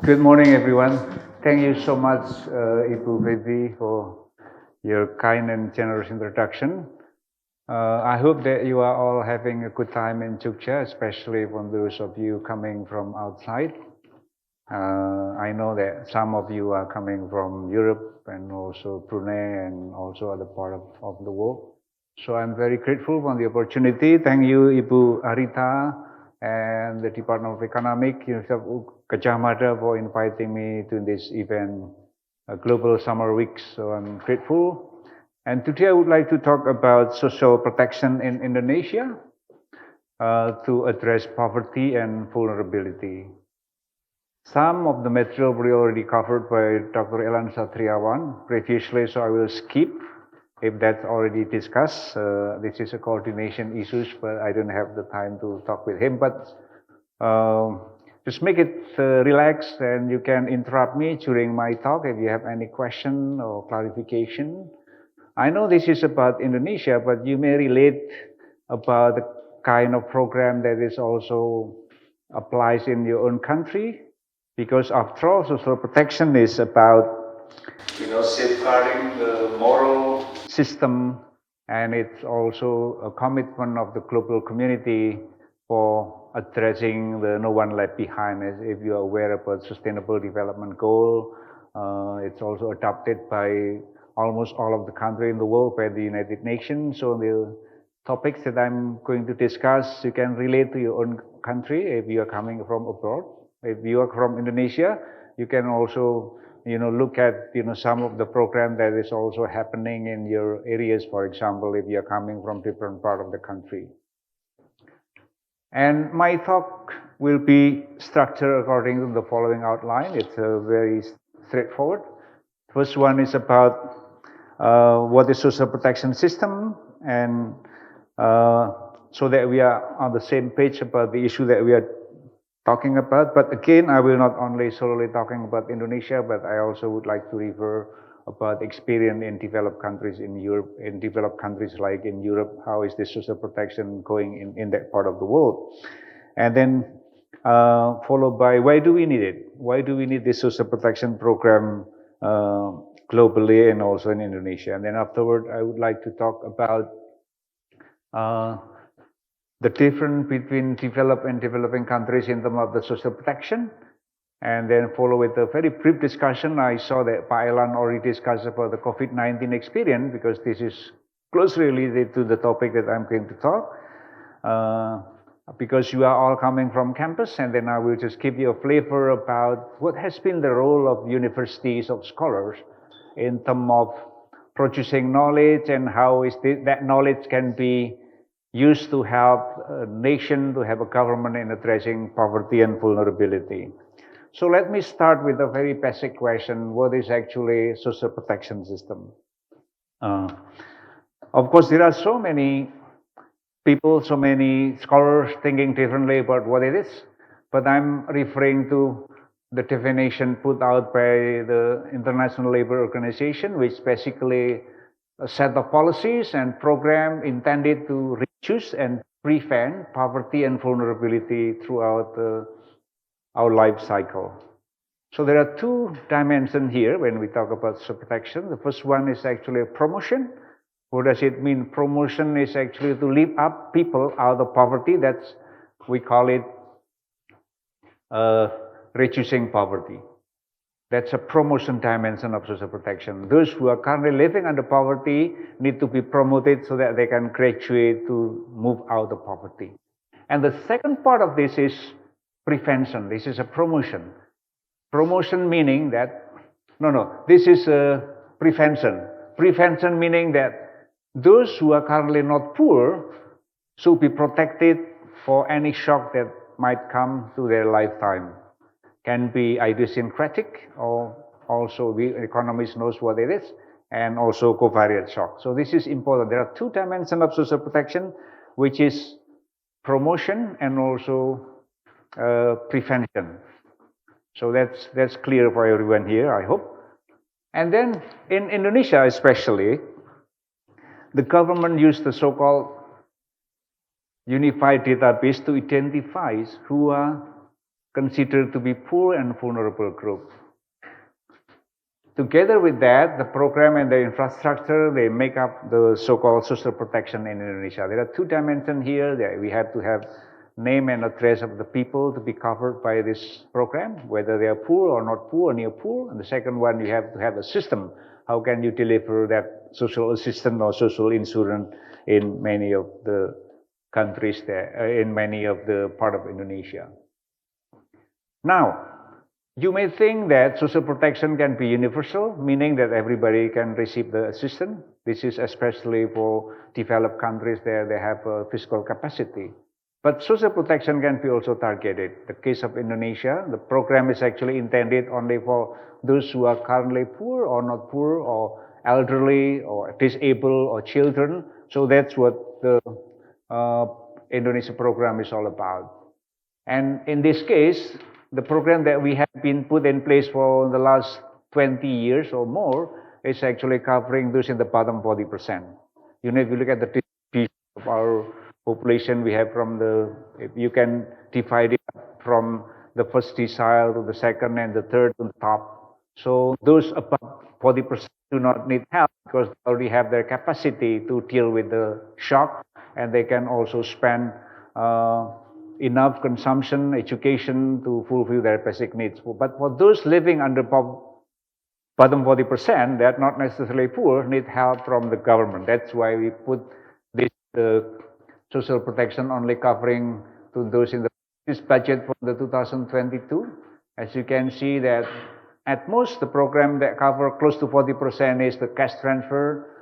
Good morning, everyone. Thank you so much, Ibu Feby, for your kind and generous introduction. I hope that you are all having a good time in Jogja, especially for those of you coming from outside. I know that some of you are coming from Europe and also Brunei and also other part of the world. So I'm very grateful for the opportunity. Thank you, Ibu Arita and the Department of Economic, University of Gajah Mada, for inviting me to this event, Global Summer Weeks. So I'm grateful. And today I would like to talk about social protection in Indonesia to address poverty and vulnerability. Some of the material were already covered by Dr. Elan Satriawan previously, so I will skip if that's already discussed. This is a coordination issues, but I don't have the time to talk with him. But just make it relaxed, and you can interrupt me during my talk if you have any question or clarification. I know this is about Indonesia, but you may relate about the kind of program that is also applies in your own country, because after all, social protection is about safeguarding the moral system, and it's also a commitment of the global community for addressing the no one left behind. As if you are aware about Sustainable Development Goal, it's also adopted by almost all of the countries in the world by the United Nations. So the topics that I'm going to discuss, you can relate to your own country if you are coming from abroad. If you are from Indonesia, you can also look at some of the program that is also happening in your areas. For example, if you are coming from different part of the country. And my talk will be structured according to the following outline. It's very straightforward. First one is about what is social protection system, and so that we are on the same page about the issue that we are talking about. But again, I will not only solely talking about Indonesia, but I also would like to refer about experience in developed countries in Europe, in developed countries like in Europe, how is this social protection going in that part of the world? And then followed by why do we need it? Why do we need this social protection program globally and also in Indonesia? And then afterward, I would like to talk about the difference between developed and developing countries in terms of the social protection, and then follow with a very brief discussion. I saw that Pak Elan already discussed about the COVID-19 experience, because this is closely related to the topic that I'm going to talk, because you are all coming from campus, and then I will just give you a flavor about what has been the role of universities, of scholars, in terms of producing knowledge, and how is that knowledge can be used to help a nation, to have a government in addressing poverty and vulnerability. So let me start with a very basic question. What is actually social protection system? Of course, there are so many people, so many scholars thinking differently about what it is, but I'm referring to the definition put out by the International Labour Organization, which basically a set of policies and programs intended to reduce and prevent poverty and vulnerability throughout our life cycle. So there are two dimensions here when we talk about social protection. The first one is actually promotion. What does it mean? Promotion is actually to lift up people out of poverty. That's, we call it reducing poverty. That's a promotion dimension of social protection. Those who are currently living under poverty need to be promoted so that they can graduate to move out of poverty. And the second part of this is prevention. This is a promotion. Promotion meaning that, this is a prevention. Prevention meaning that those who are currently not poor should be protected for any shock that might come to their lifetime. Can be idiosyncratic, or also we economists knows what it is, and also covariate shock. So this is important. There are two dimensions of social protection, which is promotion and also prevention. So that's clear for everyone here, I hope. And then in Indonesia especially, the government used the so-called unified database to identify who are considered to be poor and vulnerable group. Together with that, the program and the infrastructure, they make up the so-called social protection in Indonesia. There are two dimensions here. We have to have name and address of the people to be covered by this program, whether they are poor or not poor or near poor. And the second one, you have to have a system. How can you deliver that social assistance or social insurance in many of the countries there, in many of the part of Indonesia? Now, you may think that social protection can be universal, meaning that everybody can receive the assistance. This is especially for developed countries there, they have a fiscal capacity. But social protection can be also targeted. The case of Indonesia, the program is actually intended only for those who are currently poor or not poor, or elderly or disabled or children. So that's what the Indonesia program is all about. And in this case, the program that we have been put in place for the last 20 years or more is actually covering those in the bottom 40%. You know, if you look at the distribution of our population, we have from the, you can divide it from the first decile to the second and the third to the top. So those above 40% do not need help because they already have their capacity to deal with the shock, and they can also spend enough consumption, education to fulfill their basic needs. But for those living under bottom 40%, that not necessarily poor, need help from the government. That's why we put this social protection only covering to those in this budget for the 2022. As you can see that at most the program that cover close to 40% is the cash transfer,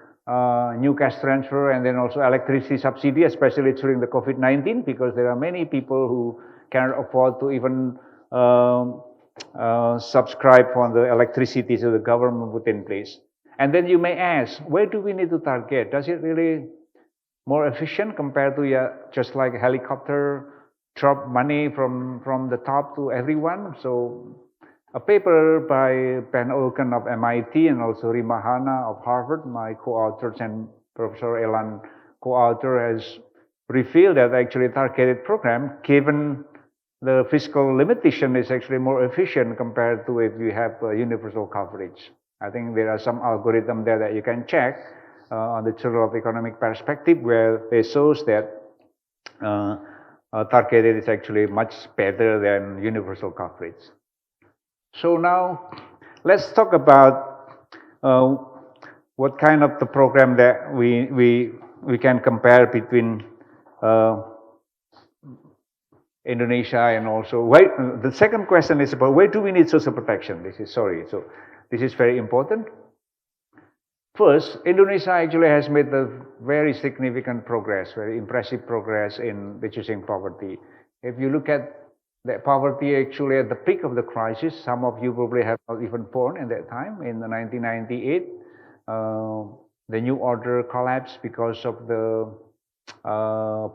new cash transfer, and then also electricity subsidy, especially during the COVID-19, because there are many people who cannot afford to even subscribe for the electricity, so the government put in place. And then you may ask, where do we need to target? Does it really more efficient compared to just like a helicopter drop money from the top to everyone? So a paper by Ben Olken of MIT and also Rima Hanna of Harvard, my co-authors, and Professor Elan, co-author, has revealed that actually targeted program, given the fiscal limitation, is actually more efficient compared to if you have universal coverage. I think there are some algorithm there that you can check on the Journal of Economic Perspective, where they shows that targeted is actually much better than universal coverage. So now, let's talk about what kind of the program that we can compare between Indonesia and also why. The second question is about where do we need social protection? So this is very important. First, Indonesia actually has made a very significant progress, very impressive progress in reducing poverty. If you look at the poverty actually at the peak of the crisis, some of you probably have not even born in that time, in the 1998, the New Order collapsed because of the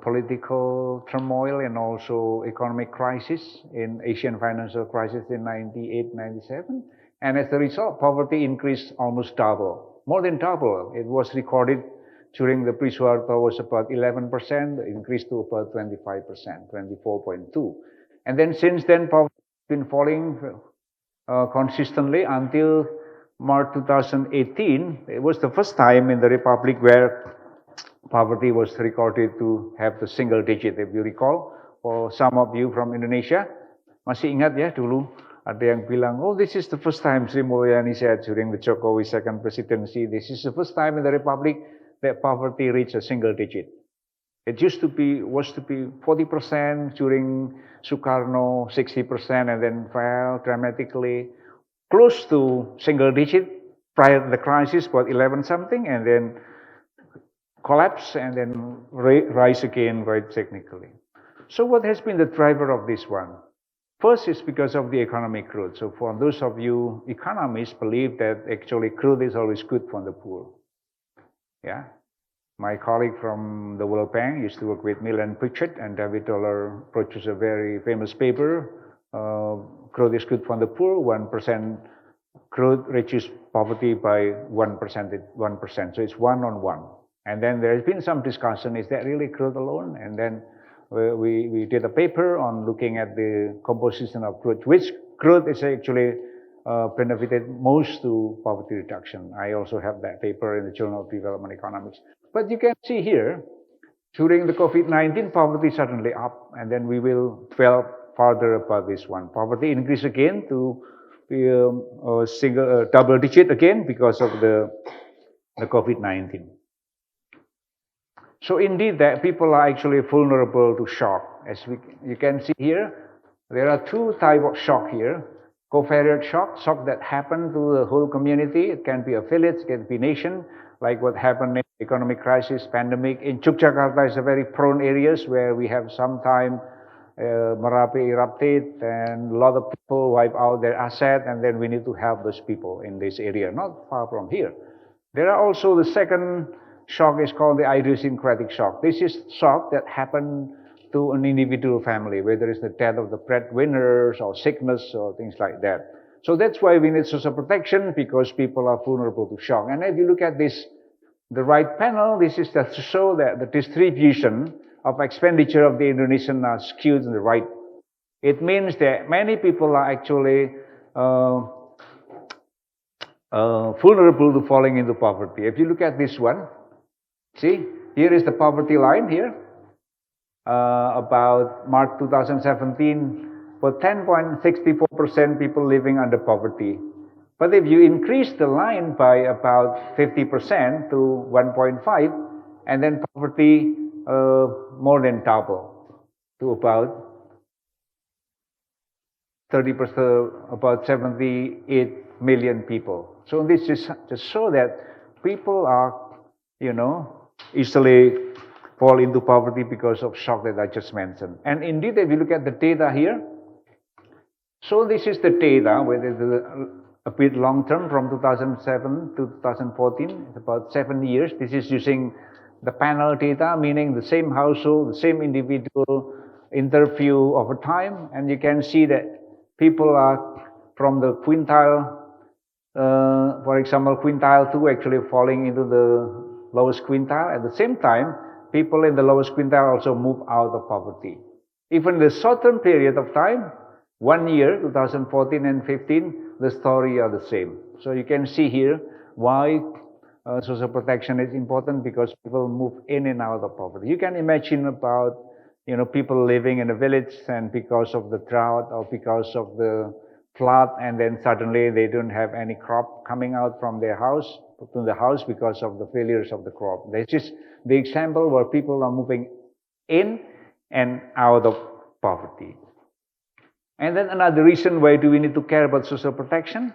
political turmoil and also economic crisis in Asian financial crisis in 98, 97. And as a result, poverty increased almost double, more than double. It was recorded during the pre-Suharto was about 11%, increased to about 25%, 24.2%. And then since then, poverty has been falling consistently until March 2018. It was the first time in the Republic where poverty was recorded to have the single digit. If you recall, for some of you from Indonesia, masih ingat ya dulu ada yang bilang, oh this is the first time, Sri Mulyani said during the Jokowi second presidency, this is the first time in the Republic that poverty reached a single digit. It was to be 40% during Sukarno, 60%, and then fell dramatically, close to single digit prior to the crisis, about 11 something, and then collapse, and then rise again quite technically. So what has been the driver of this one? First is because of the economic growth. So for those of you economists believe that actually growth is always good for the poor. Yeah. My colleague from the World Bank used to work with Milan Pritchett, and David Dollar produced a very famous paper, growth is good for the poor, 1% growth reduces poverty by 1%. So it's 1 on 1. And then there has been some discussion, is that really growth alone? And then we did a paper on looking at the composition of growth, which growth is actually benefited most to poverty reduction. I also have that paper in the Journal of Development Economics. But you can see here, during the COVID-19, poverty suddenly up, and then we will dwell further about this one. Poverty increased again to double digit again because of the COVID-19. So indeed, that people are actually vulnerable to shock. As you can see here, there are two types of shock here. Covariate shock that happen to the whole community. It can be a village, it can be nation, like what happened in economic crisis, pandemic. In Yogyakarta is a very prone areas where we have sometime Merapi erupted and a lot of people wipe out their asset, and then we need to help those people in this area, not far from here. There are also the second shock is called the idiosyncratic shock. This is shock that happened to an individual family, whether it's the death of the breadwinners or sickness or things like that. So that's why we need social protection, because people are vulnerable to shock. And if you look at this, the right panel, this is just to show that the distribution of expenditure of the Indonesian are skewed in the right. It means that many people are actually vulnerable to falling into poverty. If you look at this one, see, here is the poverty line here. About March 2017, for 10.64% people living under poverty. But if you increase the line by about 50% to 1.5, and then poverty more than double to about 30%, about 78 million people. So this is just show that people are, easily fall into poverty because of shock that I just mentioned. And indeed, if you look at the data here, so this is the data, whether a bit long term from 2007 to 2014, it's about 7 years. This is using the panel data, meaning the same household, the same individual interview over time, and you can see that people are from the quintile, for example, quintile 2 actually falling into the lowest quintile. At the same time, people in the lowest quintile also move out of poverty. Even the short-term period of time, 1 year, 2014 and 15, the story are the same. So you can see here why social protection is important, because people move in and out of poverty. You can imagine about, people living in a village, and because of the drought or because of the flood, and then suddenly they don't have any crop coming out from their house to the house because of the failures of the crop. This is the example where people are moving in and out of poverty. And then another reason why do we need to care about social protection?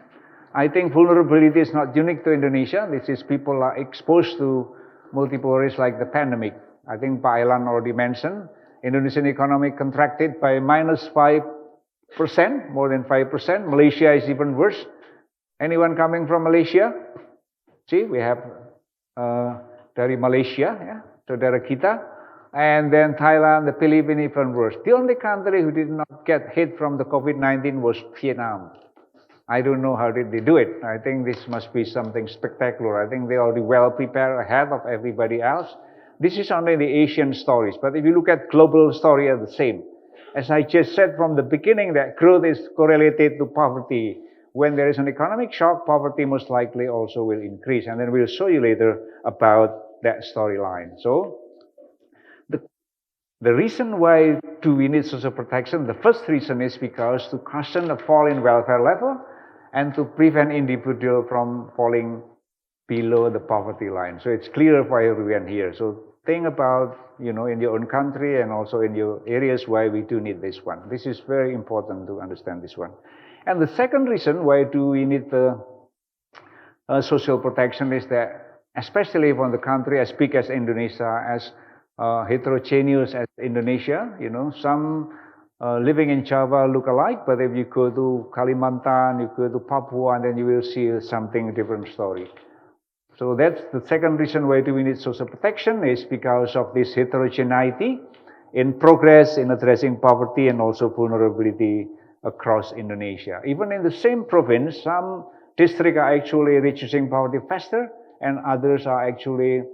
I think vulnerability is not unique to Indonesia. This is people are exposed to multiple risks like the pandemic. I think Pak Elan already mentioned, Indonesian economy contracted by -5%, more than 5%. Malaysia is even worse. Anyone coming from Malaysia? See, we have dari Malaysia, ya, saudara kita. And then Thailand, the Philippines, even worse. The only country who did not get hit from the COVID-19 was Vietnam. I don't know how did they do it. I think this must be something spectacular. I think they already well prepared ahead of everybody else. This is only the Asian stories. But if you look at global story, are the same. As I just said from the beginning, that growth is correlated to poverty. When there is an economic shock, poverty most likely also will increase. And then we'll show you later about that storyline. So, the reason why do we need social protection? The first reason is because to cushion the fall in welfare level and to prevent individual from falling below the poverty line. So it's clear for everyone here. So think about, in your own country and also in your areas why we do need this one. This is very important to understand this one. And the second reason why do we need the social protection is that, especially from the country as big as Indonesia, as heterogeneous as Indonesia, some living in Java look alike, but if you go to Kalimantan, you go to Papua, and then you will see something different story. So that's the second reason why do we need social protection, is because of this heterogeneity in progress in addressing poverty and also vulnerability across Indonesia. Even in the same province, some districts are actually reducing poverty faster, and others are actually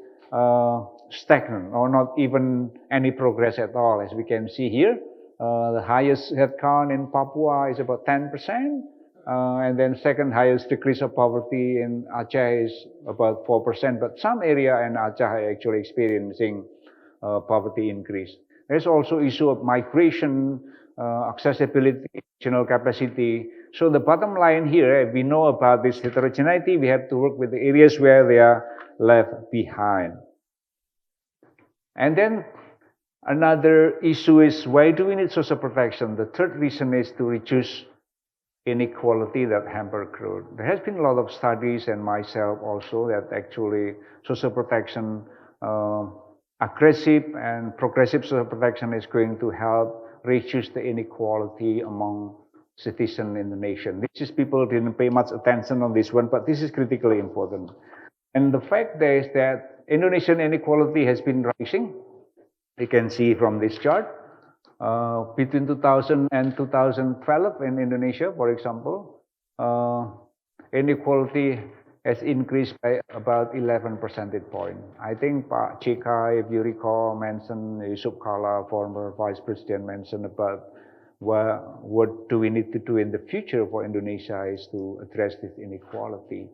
stagnant or not even any progress at all, as we can see here. The highest headcount in Papua is about 10%, and then second highest decrease of poverty in Aceh is about 4%, but some area in Aceh are actually experiencing poverty increase. There's also issue of migration, accessibility, regional capacity. So the bottom line here, if we know about this heterogeneity, we have to work with the areas where they are left behind. And then another issue is, why do we need social protection? The third reason is to reduce inequality that hamper growth. There has been a lot of studies, and myself also, that actually social protection, aggressive and progressive social protection is going to help reduce the inequality among citizens in the nation. This is, people didn't pay much attention on this one, but this is critically important. And the fact is that Indonesian inequality has been rising. You can see from this chart. Between 2000 and 2012 in Indonesia, for example, inequality has increased by about 11 percentage points. I think Pak JK, if you recall, mentioned, Yusuf Kala, former Vice President, mentioned about what do we need to do in the future for Indonesia is to address this inequality.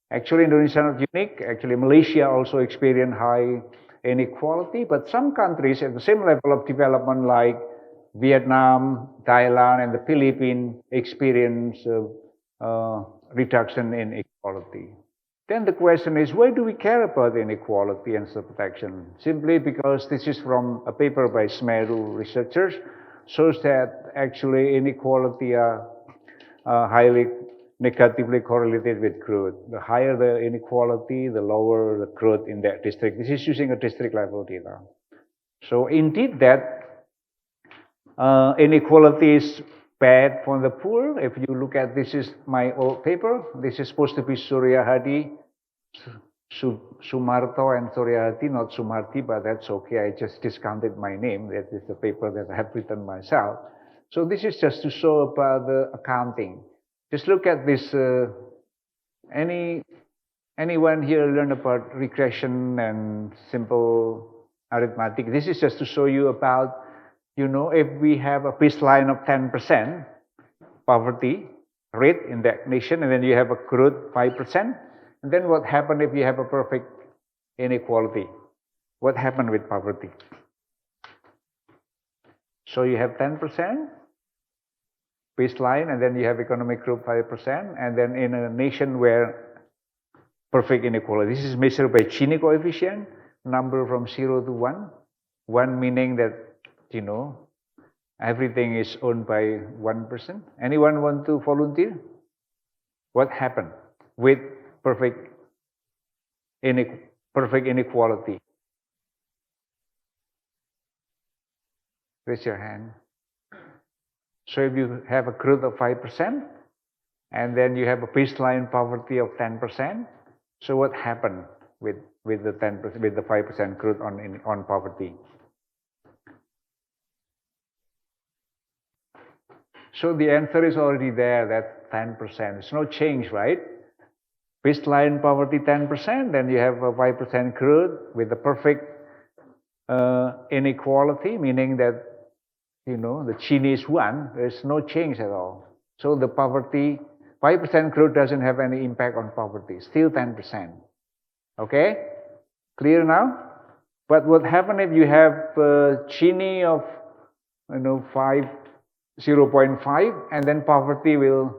Actually, Indonesia is not unique. Actually, Malaysia also experienced high inequality, but some countries at the same level of development like Vietnam, Thailand, and the Philippines experience reduction in inequality. Then the question is, why do we care about inequality and social protection? Simply because this is from a paper by Smeru researchers, shows that actually inequality are highly negatively correlated with growth. The higher the inequality, the lower the growth in that district. This is using a district level data. So indeed that inequality is bad for the poor. If you look at, this is my old paper. This is supposed to be Surya Hadi, Sumarto and Surya Hadi, not Sumarti, but that's okay. I just discounted my name. That is the paper that I have written myself. So this is just to show about the accounting. Just look at this. Anyone here learn about regression and simple arithmetic? This is just to show you about, if we have a baseline of 10% poverty rate in that nation, and then you have a growth 5%, and then what happens if you have a perfect inequality? What happened with poverty? So you have 10% baseline, and then you have economic growth 5%, and then in a nation where perfect inequality, this is measured by Gini coefficient, number from 0 to 1. 1 meaning that, everything is owned by one person. Anyone want to volunteer? What happened with perfect inequality? Raise your hand. So if you have a growth of 5%, and then you have a baseline poverty of 10%, so what happened with the 10%, with the 5% growth on poverty? So the answer is already there, that's 10%. There's no change, right? Baseline poverty 10%, then you have a 5% growth with the perfect inequality, meaning that, the Gini is 1, there's no change at all. So the poverty, 5% growth doesn't have any impact on poverty, still 10%. Okay? Clear now? But what happens if you have Gini of, 0.5, and then poverty will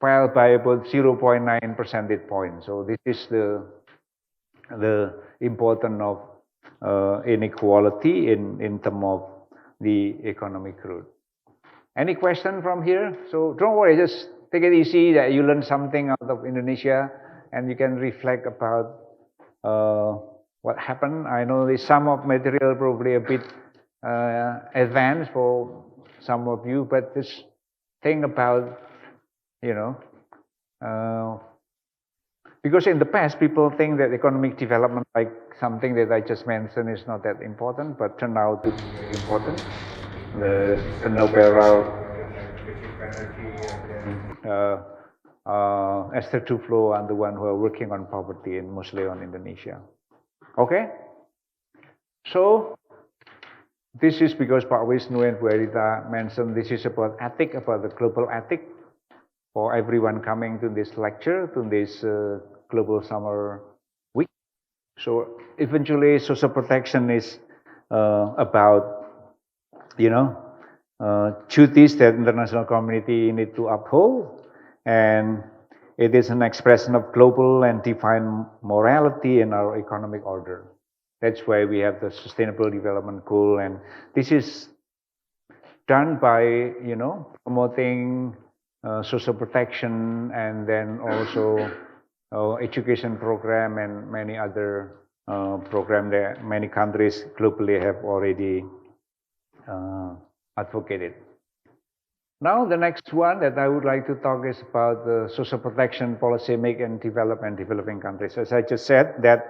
fall by about 0.9 percentage points. So this is the importance of inequality in terms of the economic growth. Any question from here? So don't worry, just take it easy that you learn something out of Indonesia, and you can reflect about what happened. I know there's some of material probably a bit advanced for some of you, but just think about, because in the past people think that economic development, like something that I just mentioned, is not that important, but turned out to be very important. The Nobel Esther Duflo and the one who are working on poverty, and mostly on Indonesia. Okay? So this is because Pak Wisnu and Bu Erita mentioned this is about ethic, about the global ethic for everyone coming to this lecture, to this global summer week. So eventually social protection is about, duties that international community need to uphold, and it is an expression of global and divine morality in our economic order. That's why we have the Sustainable Development Goal, and this is done by, promoting social protection, and then also education program and many other programs that many countries globally have already advocated. Now the next one that I would like to talk is about the social protection policy making and developing countries. As I just said, that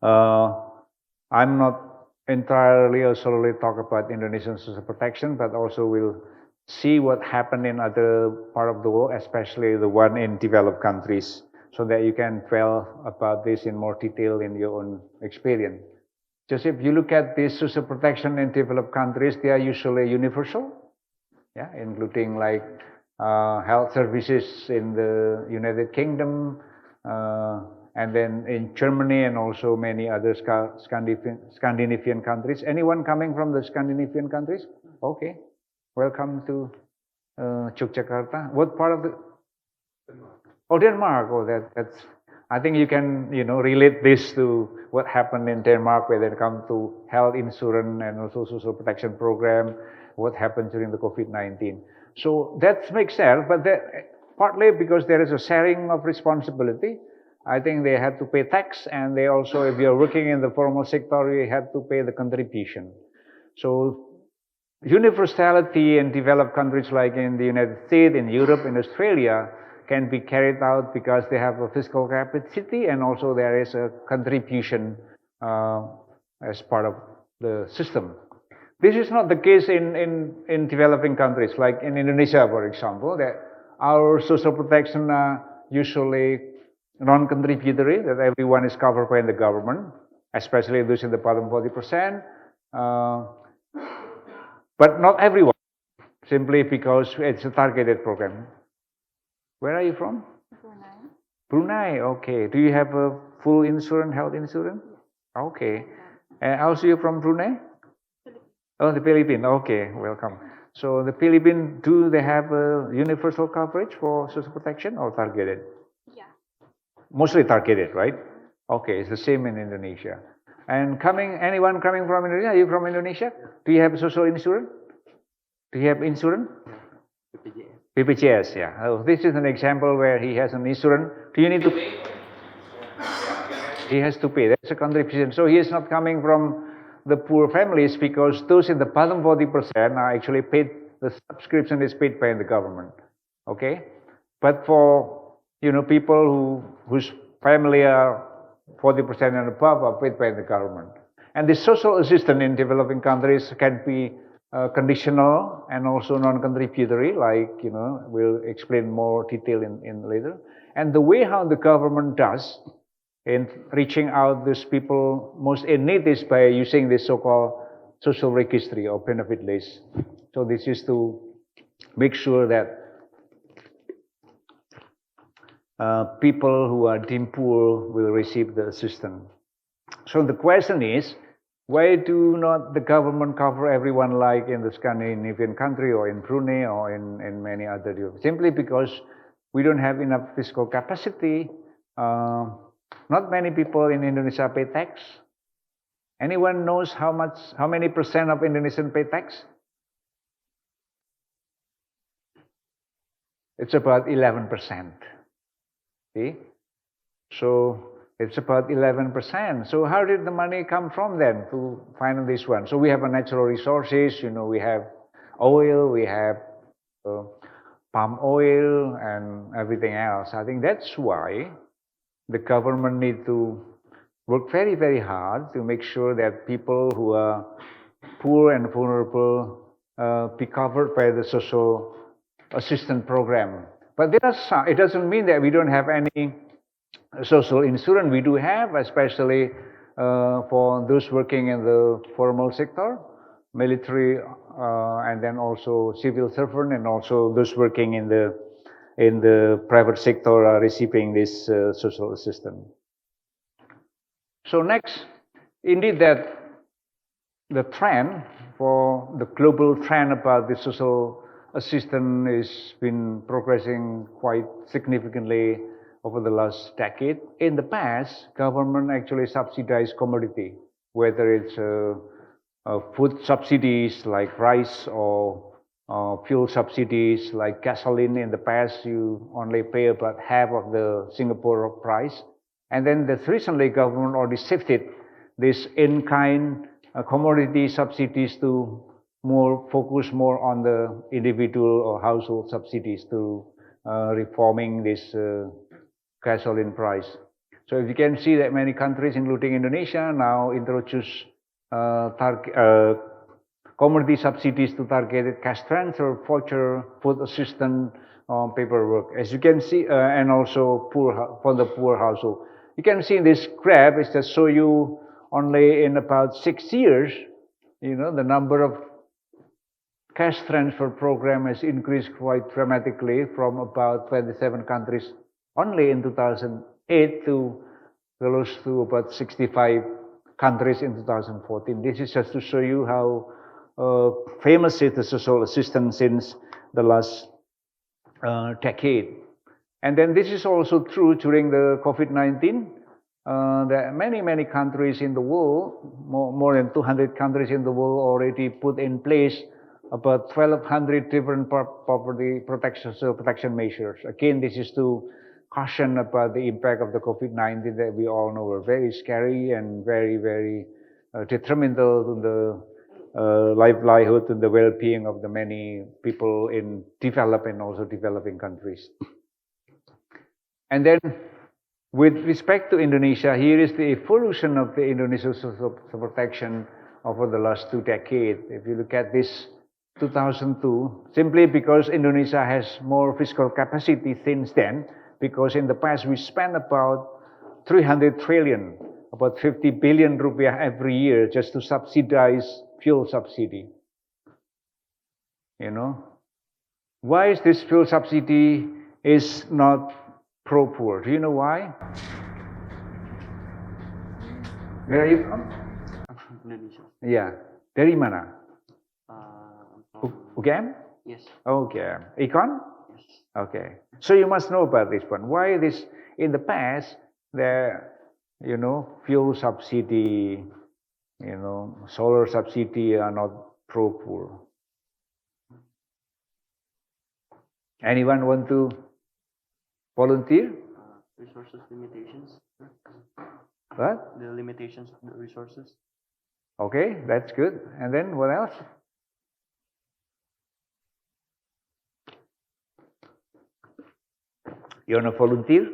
I'm not entirely or solely talk about Indonesian social protection, but also will see what happened in other part of the world, especially the one in developed countries, so that you can tell about this in more detail in your own experience. Just if you look at this social protection in developed countries, they are usually universal, including like health services in the United Kingdom, and then in Germany and also many other Scandinavian countries. Anyone coming from the Scandinavian countries? Okay, welcome to Yogyakarta. What part of the? Oh, Denmark. Oh, that's. I think you can, relate this to what happened in Denmark when it comes to health insurance and also social protection program, what happened during the COVID-19. So that makes sense, but partly because there is a sharing of responsibility. I think they have to pay tax, and they also, if you're working in the formal sector, you have to pay the contribution. So universality in developed countries like in the United States, in Europe, in Australia, can be carried out because they have a fiscal capacity, and also there is a contribution as part of the system. This is not the case in developing countries, like in Indonesia, for example, that our social protection are usually non-contributory, that everyone is covered by the government, especially those in the bottom 40%, but not everyone, simply because it's a targeted program. Where are you from? Brunei. Brunei, okay. Do you have a full insurance, health insurance? Okay. And also you're from Brunei? Oh, the Philippines, okay, welcome. So the Philippines, do they have a universal coverage for social protection or targeted? Yeah. Mostly targeted, right? Okay, it's the same in Indonesia. And anyone coming from Indonesia? Are you from Indonesia? Do you have social insurance? Do you have insurance? BPJS, yeah. Oh, this is an example where he has an insurance. Do you need to pay? He has to pay. That's a contribution. So he is not coming from the poor families, because those in the bottom 40% are actually paid. The subscription is paid by the government. Okay, but for people whose family are 40% and above are paid by the government. And the social assistance in developing countries can be conditional and also non-contributory, like, we'll explain more detail in later. And the way how the government does in reaching out these people most in need is by using this so-called social registry or benefit list. So this is to make sure that people who are deemed poor will receive the assistance. So the question is, why do not the government cover everyone like in the Scandinavian country or in Brunei or in many other Europe? Simply because we don't have enough fiscal capacity. Not many people in Indonesia pay tax. Anyone knows how many percent of Indonesians pay tax? It's about 11%. See? So it's about 11%. So how did the money come from then to finance this one? So we have a natural resources, we have oil, we have palm oil and everything else. I think that's why the government need to work very, very hard to make sure that people who are poor and vulnerable be covered by the social assistance program. But there are some, it doesn't mean that we don't have any social insurance. We do have, especially for those working in the formal sector, military, and then also civil servant, and also those working in the private sector are receiving this social assistance. So next, indeed that the trend for the global trend about the social assistance has been progressing quite significantly over the last decade. In the past, government actually subsidized commodity, whether it's food subsidies like rice or fuel subsidies like gasoline. In the past, you only pay about half of the Singapore price. And then recently, government already shifted this in-kind commodity subsidies to focus more on the individual or household subsidies to reforming this gasoline price. So if you can see that many countries, including Indonesia, now introduce commodity subsidies to targeted cash transfer, voucher, food assistance, paperwork. As you can see, and also for the poor household. You can see in this graph, it just show you only in about 6 years, the number of cash transfer program has increased quite dramatically from about 27 countries only in 2008 to close to about 65 countries in 2014. This is just to show you how famous is the social assistance since the last decade. And then this is also true during the COVID-19. There are many countries in the world, more than 200 countries in the world already put in place about 1,200 different poverty protection measures. Again, this is to caution about the impact of the COVID-19 that we all know are very scary and very detrimental to the livelihood and the well-being of the many people in developed and also developing countries. And then, with respect to Indonesia, here is the evolution of the Indonesian social protection over the last 2 decades. If you look at this 2002, simply because Indonesia has more fiscal capacity since then, because in the past we spent about 300 trillion, about 50 billion rupiah every year just to subsidize fuel subsidy. Why is this fuel subsidy is not pro-poor? Do you know why? Where are you from? I'm from Indonesia. Yeah. Dari mana? UGM? Yes. Okay. Econ? Yes. Okay. So you must know about this one. Why this, in the past, fuel subsidy, solar subsidy are not pro-poor. Anyone want to volunteer? Resources limitations. What? The limitations of the resources. Okay, that's good. And then what else? You want to volunteer?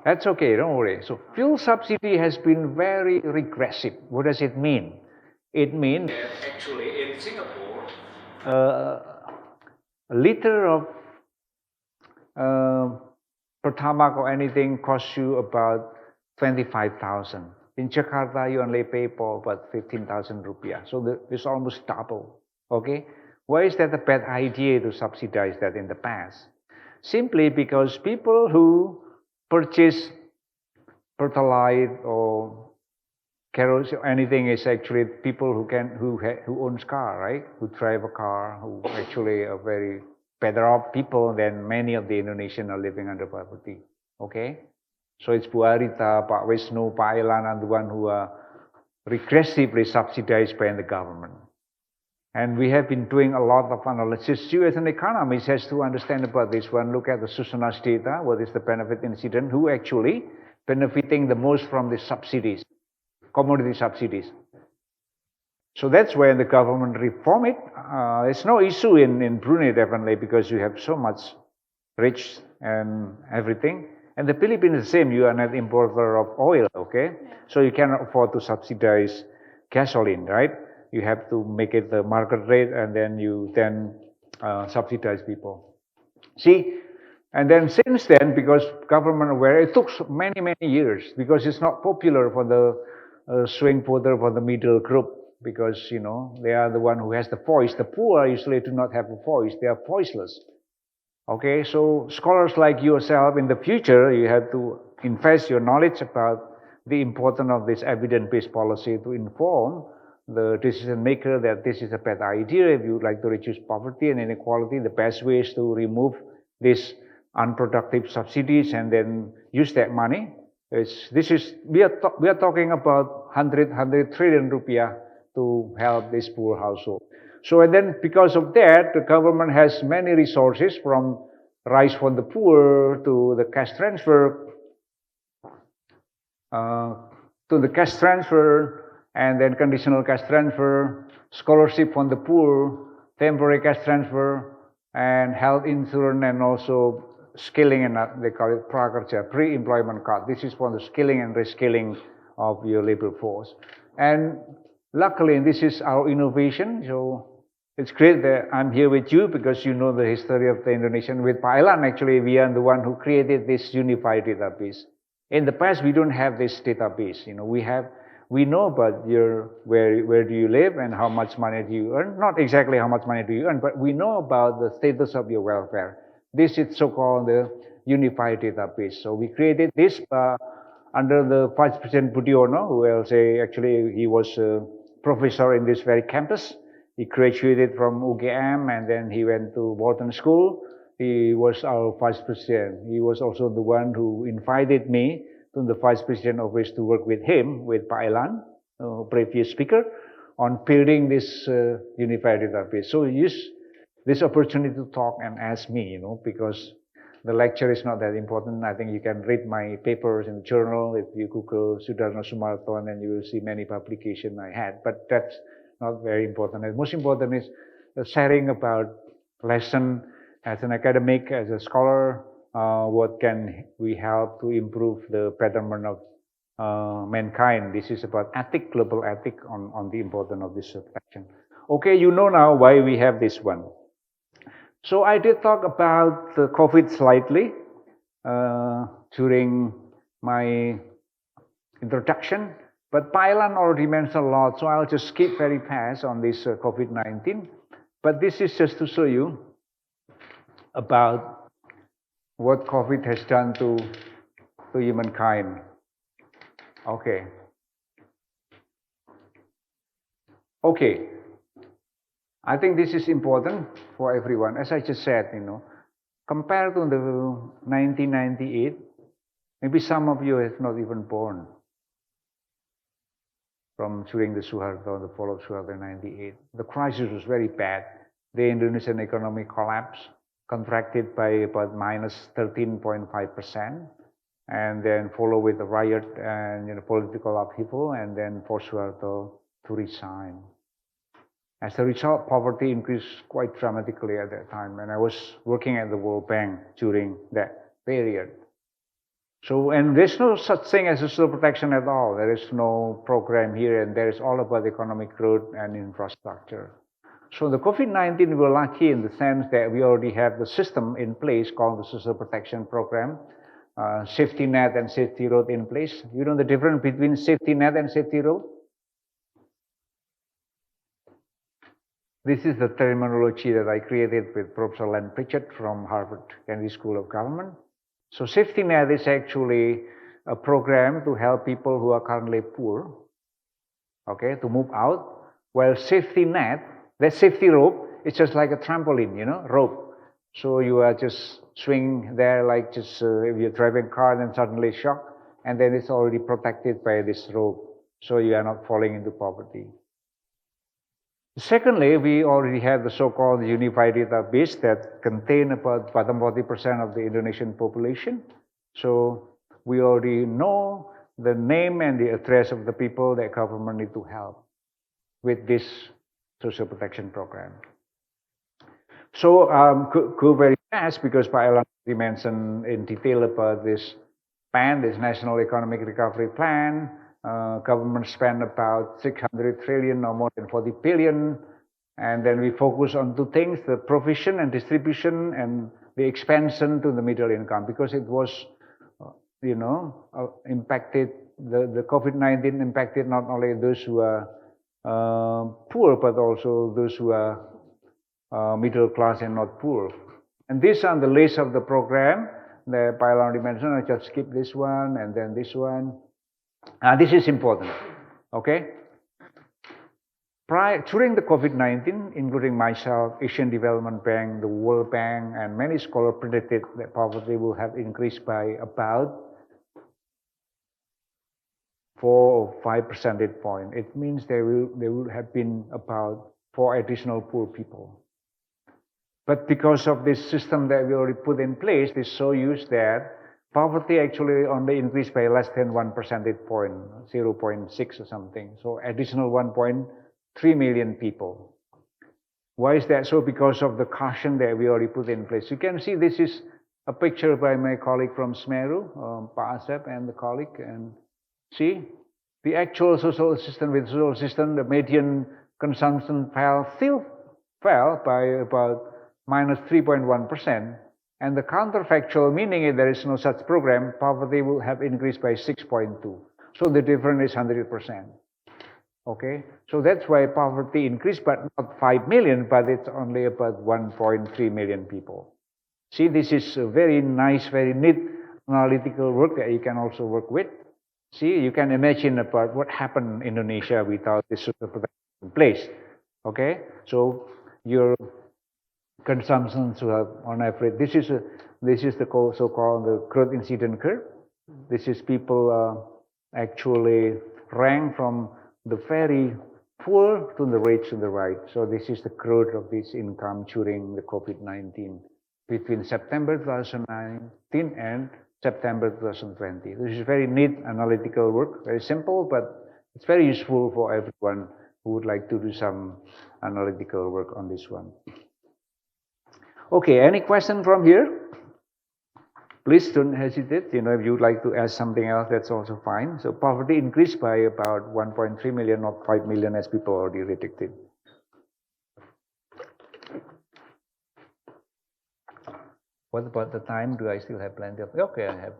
That's okay, don't worry. So fuel subsidy has been very regressive. What does it mean? It means that actually in Singapore, a liter of Pertamax or anything costs you about 25,000. In Jakarta, you only pay for about 15,000 rupiah. So it's almost double. Okay? Why is that a bad idea to subsidize that in the past? Simply because people who purchase Pertalite or kerosene or anything is actually people who owns car, right? Who drive a car, who actually are very better off people than many of the Indonesians are living under poverty. Okay? So it's Bu Arita, Pak Wisnu, Pak Elan are the one who are regressively subsidized by the government. And we have been doing a lot of analysis. You as an economist has to understand about this one. Look at the Susunas data, what is the benefit incident, who actually benefiting the most from the subsidies, commodity subsidies. So that's where the government reform it. It's no issue in Brunei definitely because you have so much rich and everything. And the Philippines is the same, you are not importer of oil, okay? So you cannot afford to subsidize gasoline, right? You have to make it the market rate and then you subsidize people. See, And then since then, because government aware, it took many, many years because it's not popular for the swing voter, for the middle group, because, they are the one who has the voice. The poor usually do not have a voice. They are voiceless. Okay, so scholars like yourself, in the future, you have to invest your knowledge about the importance of this evidence-based policy to inform the decision maker that this is a bad idea. If you would like to reduce poverty and inequality, the best way is to remove these unproductive subsidies and then use that money. We are talking about 100 trillion rupiah to help this poor household. So and then because of that, the government has many resources, from rice for the poor to the cash transfer, and then conditional cash transfer, scholarship for the poor, temporary cash transfer, and health insurance, and also skilling, and they call it prakerja, pre-employment card. This is for the skilling and reskilling of your labor force. And luckily, this is our innovation. So it's great that I'm here with you because you know the history of the Indonesian. With Pak Elan, actually, we are the one who created this unified database. In the past, we don't have this database. We know about where do you live and how much money do you earn. Not exactly how much money do you earn, but we know about the status of your welfare. This is so-called the unified database. So we created this under the Vice President Budiono, who will say actually he was a professor in this very campus. He graduated from UGM and then he went to Wharton School. He was our Vice President. He was also the one who invited me to the Vice President office to work with him, with Pak Elan, previous speaker, on building this unified database. So use this opportunity to talk and ask me, because the lecture is not that important. I think you can read my papers in the journal. If you Google Sudarno Sumarto, and then you will see many publications I had. But that's not very important. The most important is sharing about lesson as an academic, as a scholar. What can we help to improve the betterment of mankind? This is about ethic, global ethic, on the importance of this section. Okay, you know now why we have this one. So I did talk about the COVID slightly during my introduction, but Pak Elan already mentioned a lot, so I'll just skip very fast on this COVID-19. But this is just to show you about what COVID has done to humankind. Okay. I think this is important for everyone. As I just said, compared to the 1998, maybe some of you have not even born from during the Suharto, the fall of Suharto in 98. The crisis was very bad. The Indonesian economy collapsed, contracted by about minus 13.5%, and then followed with the riot and political upheaval, and then for Suharto to resign. As a result, poverty increased quite dramatically at that time, and I was working at the World Bank during that period. So, and there's no such thing as social protection at all. There is no program here, and there is all about economic growth and infrastructure. So the COVID-19, we were lucky in the sense that we already have the system in place called the social protection program, safety net and safety road in place. You know the difference between safety net and safety road? This is the terminology that I created with Professor Len Pritchett from Harvard Kennedy School of Government. So safety net is actually a program to help people who are currently poor, okay, to move out. While safety net, that safety rope, it's just like a trampoline, rope. So you are just swing there like just if you're driving a car and suddenly shock, and then it's already protected by this rope, so you are not falling into poverty. Secondly, we already have the so-called unified database that contain about 40% of the Indonesian population. So we already know the name and the address of the people that government need to help with this social protection program. So go very fast because Pak Elan mentioned in detail about this PEN, this National Economic Recovery Plan. Government spent about 600 trillion or more than 40 billion. And then we focus on two things, the provision and distribution and the expansion to the middle income, because it was, impacted, the COVID-19 impacted not only those who are poor, but also those who are middle class and not poor. And these are the list of the program that Pak already mentioned. I just skip this one and then this one. This is important, okay? During the COVID-19, including myself, Asian Development Bank, the World Bank, and many scholars predicted that poverty will have increased by about 4 or 5 percentage points. It means there will have been about 4 additional poor people. But because of this system that we already put in place, this so used that poverty actually only increased by less than 1 percentage point, 0.6 or something. So additional 1.3 million people. Why is that so? Because of the caution that we already put in place. You can see this is a picture by my colleague from SMERU, Pak Asep and the colleague. And see, the actual social system, the median consumption still fell by about minus 3.1%. And the counterfactual, meaning if there is no such program, poverty will have increased by 6.2. So the difference is 100%. Okay, so that's why poverty increased, but not 5 million, but it's only about 1.3 million people. See, this is a very nice, very neat analytical work that you can also work with. See, you can imagine about what happened in Indonesia without this social protection in place. Okay, so your consumption should have, on average, this is the so-called the growth incident curve. This is people actually rank from the very poor to the rich to the right. So this is the growth of this income during the COVID-19 between September 2019 and September 2020. This is very neat analytical work, very simple, but it's very useful for everyone who would like to do some analytical work on this one. Okay, any question from here? Please don't hesitate. If you'd like to ask something else, that's also fine. So poverty increased by about 1.3 million, not 5 million, as people already predicted. What about the time? Do I still have plenty of? Okay, I have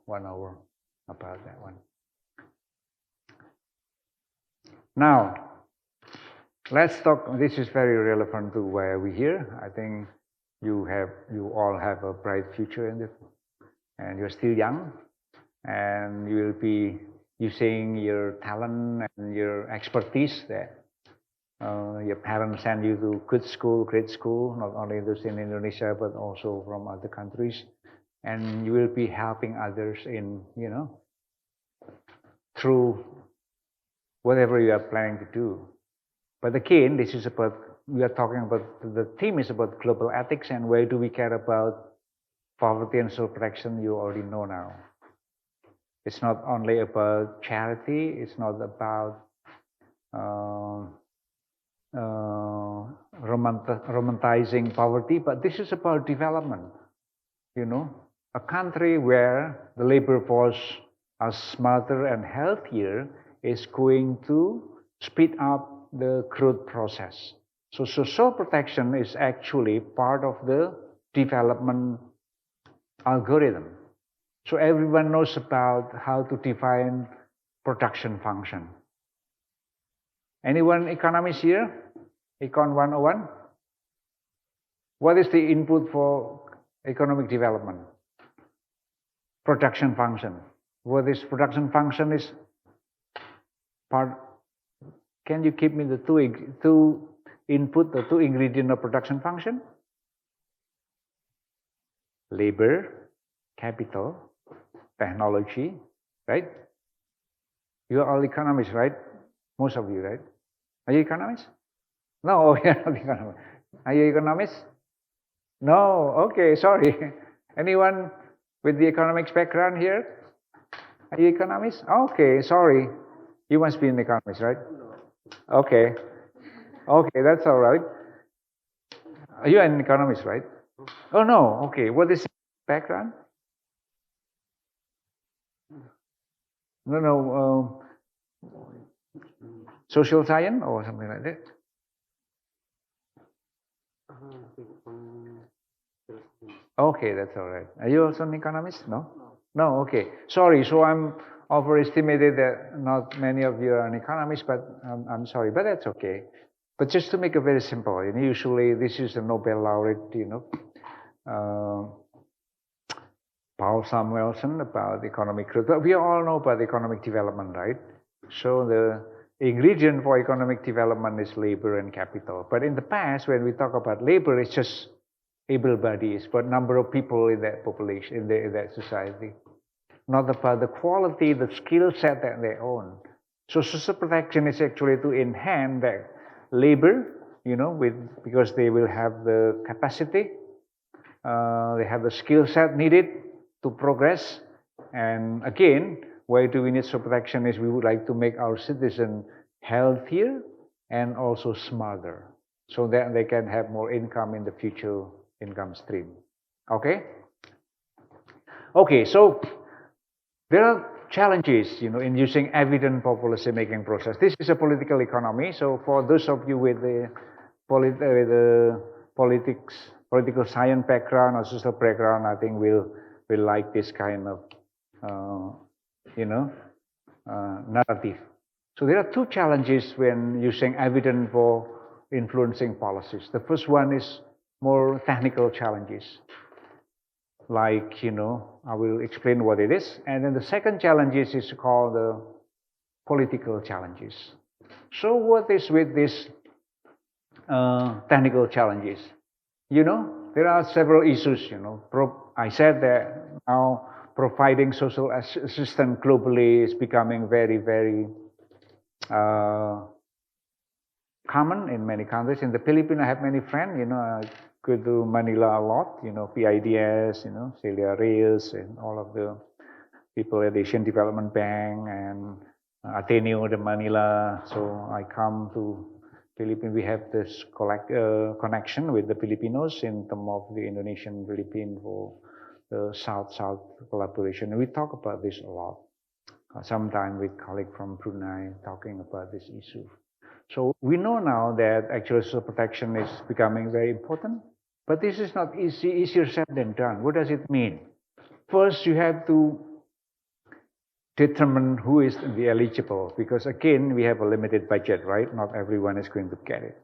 1 hour about that one. Now, let's talk. This is very relevant to why we're here. I think you all have a bright future in this, and you're still young, and you will be using your talent and your expertise that your parents send you to good school, great school, not only those in Indonesia, but also from other countries. And you will be helping others in, through whatever you are planning to do. But again, we are talking about, the theme is about global ethics, and why do we care about poverty and social protection? You already know now. It's not only about charity, it's not about romanticizing poverty, but this is about development. A country where the labor force are smarter and healthier is going to speed up the growth process. So social protection is actually part of the development algorithm. So everyone knows about how to define production function. Anyone economist here? Econ 101? What is the input for economic development? Production function. What is production function is part. Can you give me the two input, the two ingredients of production function? Labor, capital, technology, right? You are all economists, right? Most of you, right? Are you economists? No, you're not economists. Are you economists? No, okay, sorry. Anyone with the economics background here? Are you economists? Okay, sorry. You must be an economist, right? Okay. Okay, that's all right. Are you an economist, right? Oh, no. Okay, what is background? No. Social science or something like that? Okay, that's all right. Are you also an economist? No? No, okay. Sorry, so I'm overestimated that not many of you are an economist, but I'm sorry, but that's okay. But just to make it very simple, usually this is a Nobel laureate, Paul Samuelson about economic growth. But we all know about economic development, right? So the ingredient for economic development is labor and capital. But in the past, when we talk about labor, it's just able bodies, but number of people in that population, in that society. Not about the quality, the skill set that they own. So social protection is actually to enhance that labor, because they will have the capacity, they have the skill set needed to progress. And again, why do we need social protection is we would like to make our citizens healthier and also smarter, so that they can have more income in the future income stream. Okay? Okay, so there are challenges, in using evidence for policy making process. This is a political economy, so for those of you with the political science background or social background, I think will like this kind of narrative. So there are two challenges when using evidence for influencing policies. The first one is more technical challenges, like, I will explain what it is. And then the second challenge is called the political challenges. So what is with these technical challenges? There are several issues, I said that now providing social assistance globally is becoming very, very common in many countries. In the Philippines, I have many friends, I go to Manila a lot, PIDS, Celia Reyes, and all of the people at Asian Development Bank and Ateneo de Manila. So I come to Philippines. We have this connection with the Filipinos in terms of the Indonesian Philippine for the South-South collaboration. And we talk about this a lot. Sometimes with colleagues from Brunei talking about this issue. So we know now that actual social protection is becoming very important, but this is not easier said than done. What does it mean? First, you have to determine who is the eligible, because again, we have a limited budget, right? Not everyone is going to get it.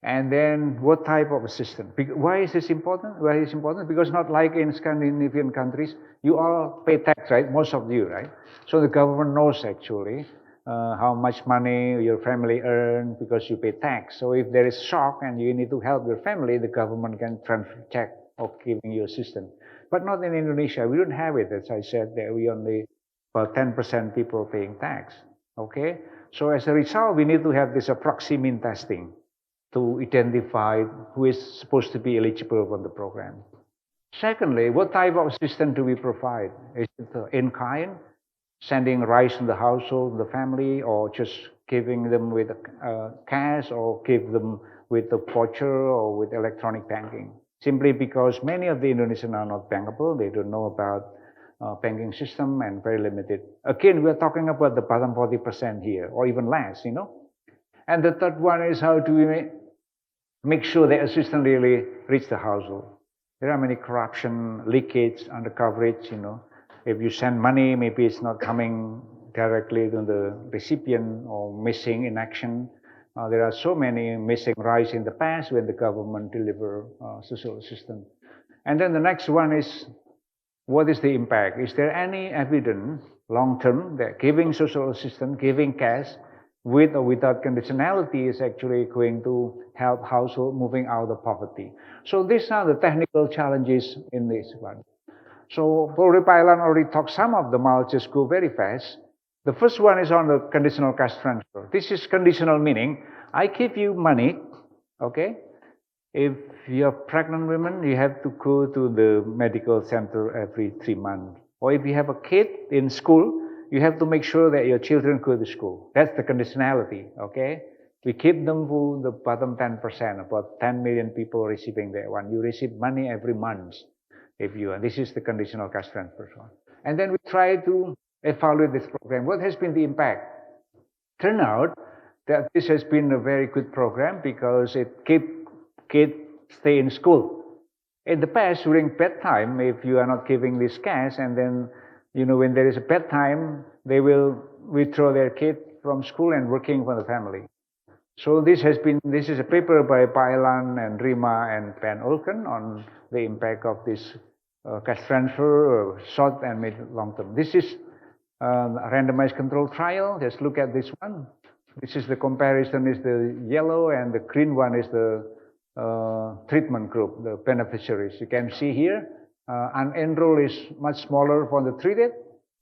And then what type of assistance? Why is this important? Why is it important? Because not like in Scandinavian countries, you all pay tax, right? Most of you, right? So the government knows actually how much money your family earn because you pay tax. So if there is shock and you need to help your family, the government can transfer check or giving you assistance. But not in Indonesia. We don't have it. As I said, that we only about 10% people paying tax. Okay? So as a result, we need to have this proximity testing to identify who is supposed to be eligible for the program. Secondly, what type of assistance do we provide? Is it in kind, sending rice in the household, the family, or just giving them with cash, or give them with the voucher or with electronic banking? Simply because many of the Indonesians are not bankable, they don't know about banking system and very limited. Again, we're talking about the bottom 40% here, or even less, And the third one is how do we make sure the assistance really reach the household? There are many corruption, leakage, undercoverage, If you send money, maybe it's not coming directly to the recipient, or missing in action. There are so many missing rights in the past when the government deliver social assistance. And then the next one is, what is the impact? Is there any evidence long-term that giving social assistance, giving cash, with or without conditionality, is actually going to help household moving out of poverty? So these are the technical challenges in this one. So Paul Pailan already talked some of them. I'll just go very fast. The first one is on the conditional cash transfer. This is conditional, meaning I give you money, okay? If you're pregnant women, you have to go to the medical center every 3 months. Or if you have a kid in school, you have to make sure that your children go to school. That's the conditionality, okay? We keep them for the bottom 10%, about 10 million people receiving that one. You receive money every month. This is the conditional cash transfer one. And then we try to evaluate this program. What has been the impact? Turn out that this has been a very good program because it keeps kids stay in school. In the past, during bedtime, if you are not giving this cash, and then, when there is a bedtime, they will withdraw their kid from school and working for the family. So this is a paper by Pailan and Rima and Van Olken on the impact of this cash transfer, short and mid long term. This is a randomized control trial. Just look at this one. This is the comparison is the yellow, and the green one is the treatment group, the beneficiaries. You can see here, unenrolled is much smaller for the treated,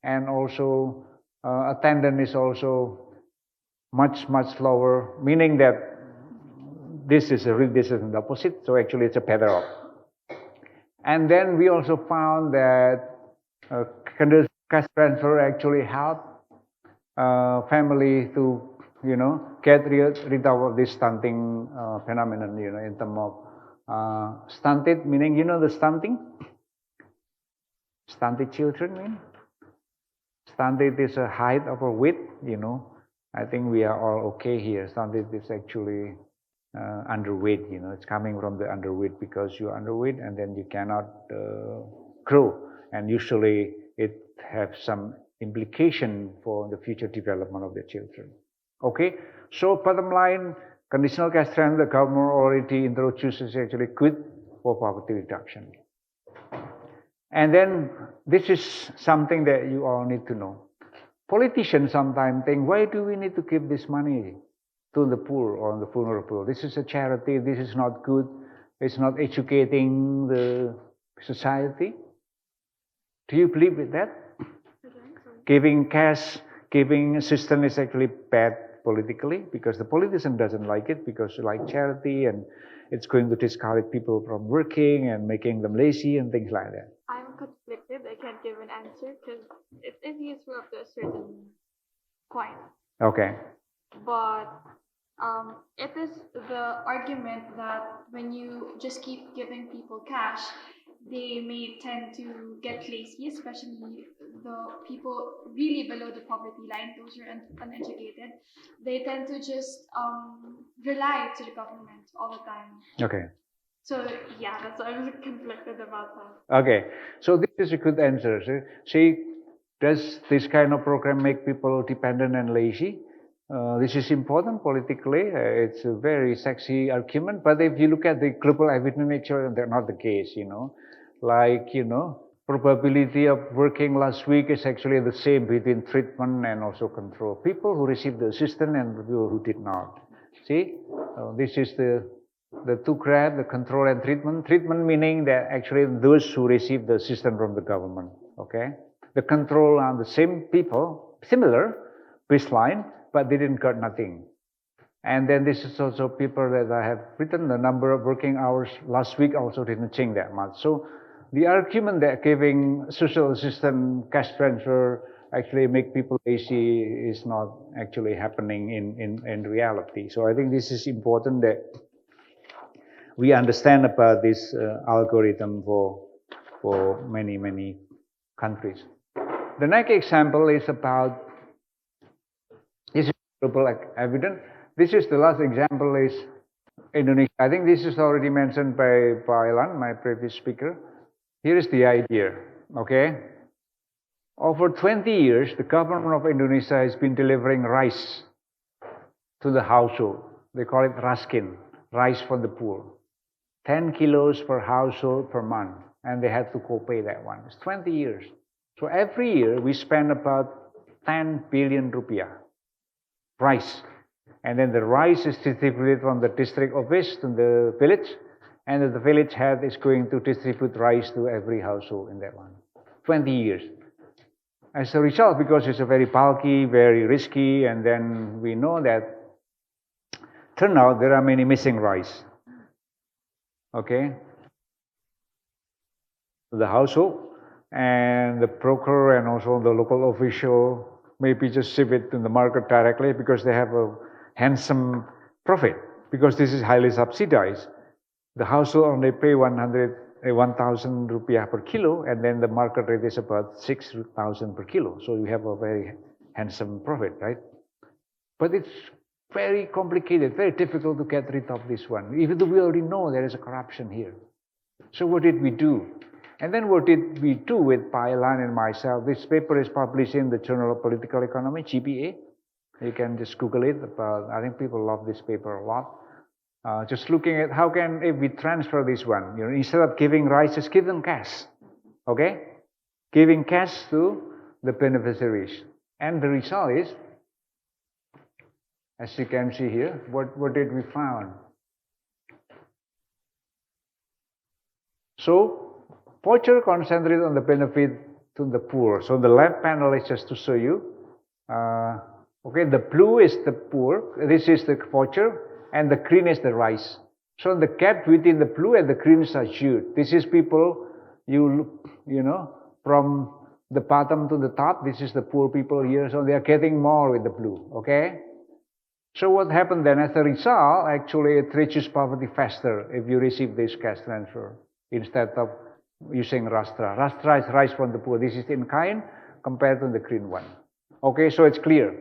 and also attendant is also much lower, meaning that this is the opposite. So actually, it's a better off. And then we also found that cash transfer actually helped family to get rid of this stunting phenomenon. In terms of stunted, meaning the stunting, stunted children mean. Stunted is a height over weight. I think we are all okay here. Stunted is actually underweight. It's coming from the underweight, because you're underweight and then you cannot grow, and usually it has some implication for the future development of the children. Okay, so bottom line, conditional cash transfer, the government already introduced, is actually good for poverty reduction. And then this is something that you all need to know. Politicians sometimes think, why do we need to give this money to the poor or the vulnerable? This is a charity, this is not good, it's not educating the society. Do you believe with that? Giving cash, giving assistance is actually bad politically, because the politician doesn't like it, because you like charity and it's going to discourage people from working and making them lazy and things like that. I'm conflicted. I can't give an answer because it is useful up to a certain point. Okay. But it is the argument that when you just keep giving people cash, they may tend to get lazy, especially the people really below the poverty line, those who are uneducated. They tend to just rely to the government all the time. Okay. So yeah, that's why I'm conflicted about that. Okay, so this is a good answer. See, does this kind of program make people dependent and lazy? This is important politically. It's a very sexy argument, but if you look at the global evidence nature, that's not the case. Probability of working last week is actually the same between treatment and also control. People who received the assistance and people who did not. See, this is the two graph, the control and treatment. Treatment meaning that actually those who receive the assistance from the government. Okay, the control are the same people, similar baseline, but they didn't get nothing. And then this is also people that I have written, the number of working hours last week also didn't change that much. So the argument that giving social assistance, cash transfer actually make people lazy is not actually happening in reality. So I think this is important that we understand about this algorithm for many countries. The next example is about, this is global evidence. This is the last example is Indonesia. I think this is already mentioned by Ilan, my previous speaker. Here is the idea, okay? Over 20 years, the government of Indonesia has been delivering rice to the household. They call it raskin, rice for the poor. 10 kilos per household per month, and they had to co-pay that one. It's 20 years. So every year, we spend about 10 billion rupiah, rice. And then the rice is distributed from the district office to the village, and the village head is going to distribute rice to every household in that one. 20 years. As a result, because it's a very bulky, very risky, and then we know that, turn out there are many missing rice. Okay? The household, and the broker, and also the local official maybe just ship it to the market directly because they have a handsome profit, because this is highly subsidized. The household only pay 1,000 rupiah per kilo, and then the market rate is about 6,000 per kilo. So you have a very handsome profit, right? But it's very complicated, very difficult to get rid of this one, even though we already know there is a corruption here. So what did we do? And then what did we do with Pailan and myself? This paper is published in the Journal of Political Economy, GPA. You can just Google it. I think people love this paper a lot. Just looking at how can if we transfer this one, instead of giving rice, just give them cash. Okay? Giving cash to the beneficiaries. And the result is, as you can see here, what did we found? So, voucher concentrate on the benefit to the poor. So the left panel is just to show you. Okay, the blue is the poor. This is the voucher, and the green is the rice. So the gap between the blue and the green is huge. This is people from the bottom to the top. This is the poor people here. So they are getting more with the blue. Okay. So what happened then? As a result, actually it reaches poverty faster if you receive this cash transfer instead of using Rastra. Rastra is rice from the poor. This is in kind compared to the green one. Okay, so it's clear.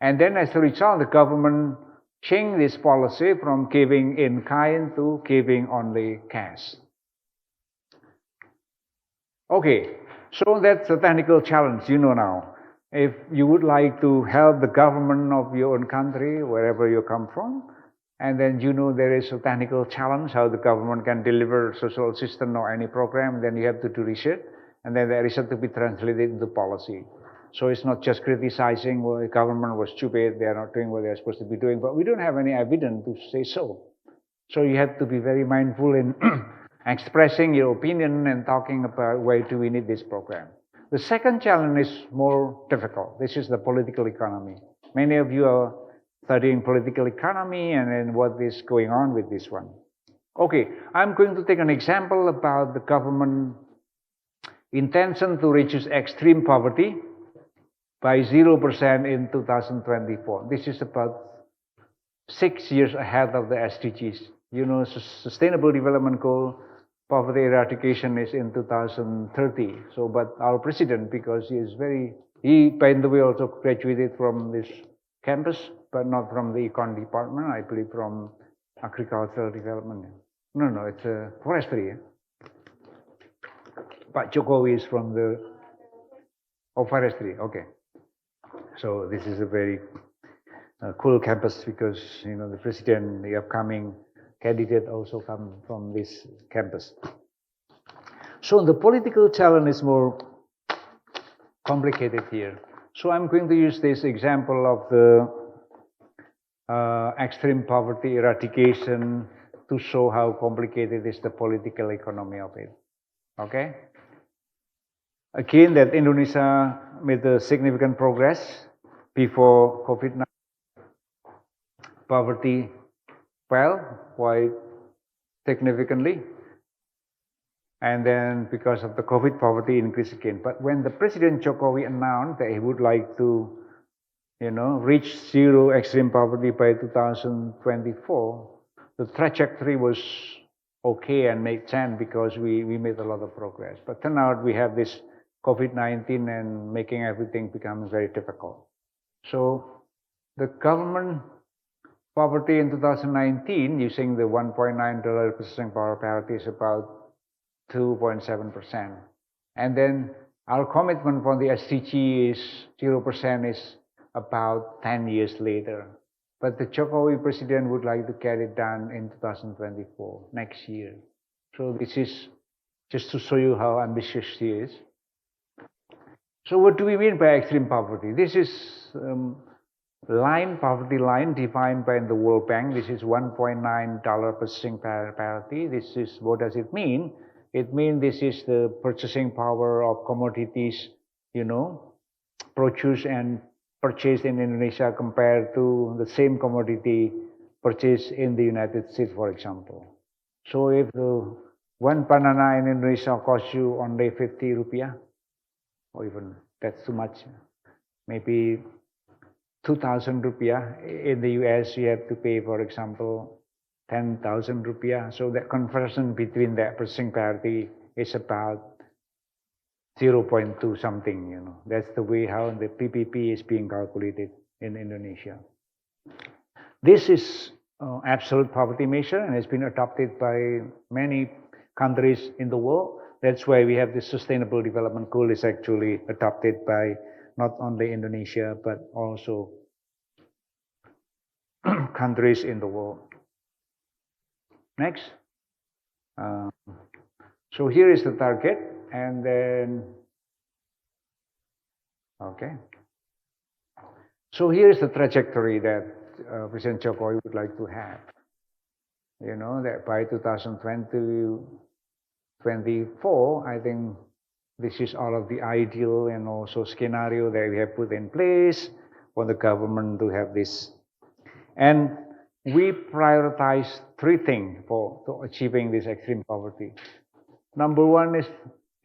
And then as a result, the government changed this policy from giving in kind to giving only cash. Okay, so that's a technical challenge, now. If you would like to help the government of your own country, wherever you come from, and then there is a technical challenge how the government can deliver social system or any program, then you have to do research, and then the research to be translated into policy. So it's not just criticizing, well, the government was stupid, they are not doing what they are supposed to be doing, but we don't have any evidence to say so. So you have to be very mindful in expressing your opinion and talking about why do we need this program. The second challenge is more difficult. This is the political economy. Many of you are studying political economy and then what is going on with this one. Okay, I'm going to take an example about the government intention to reduce extreme poverty by 0% in 2024. This is about 6 years ahead of the SDGs. Sustainable Development Goal, poverty eradication is in 2030. So, but our president, because he by the way also graduated from this campus, but not from the econ department, I believe from agricultural development. No, it's forestry. Pak Jokowi is from the forestry. Okay. So this is a very cool campus because the president, the upcoming candidate, also come from this campus. So the political challenge is more complicated here. So I'm going to use this example of the extreme poverty eradication to show how complicated is the political economy of it. Okay? Again, that Indonesia made a significant progress before COVID-19. Poverty fell quite significantly. And then because of the COVID, poverty increased again. But when the President Jokowi announced that he would like to, reach zero extreme poverty by 2024, the trajectory was okay and made sense because we made a lot of progress. But turn out we have this COVID-19 and making everything become very difficult. So the government poverty in 2019 using the $1.9 purchasing power parity is about 2.7%. And then our commitment for the SDG is 0% is about 10 years later. But the Jokowi president would like to get it done in 2024, next year. So this is just to show you how ambitious he is. So what do we mean by extreme poverty? This is poverty line defined by the World Bank. This is $1.9 purchasing parity. This is, what does it mean? It means this is the purchasing power of commodities, produced and purchased in Indonesia compared to the same commodity purchased in the United States, for example. So if the one banana in Indonesia costs you only 50 rupiah, or even that's too much, maybe 2,000 rupiah. In the US, you have to pay, for example, 10,000 rupiah. So that conversion between that purchasing parity is about 0.2 something, That's the way how the PPP is being calculated in Indonesia. This is absolute poverty measure and has been adopted by many countries in the world. That's why we have this Sustainable Development Goal is actually adopted by not only Indonesia, but also countries in the world. Next. So here is the target, and then, okay. So here is the trajectory that President Jokowi would like to have. You know, that by 2024, I think this is all of the ideal and also scenario that we have put in place for the government to have this. And we prioritize three things for achieving this extreme poverty. Number one is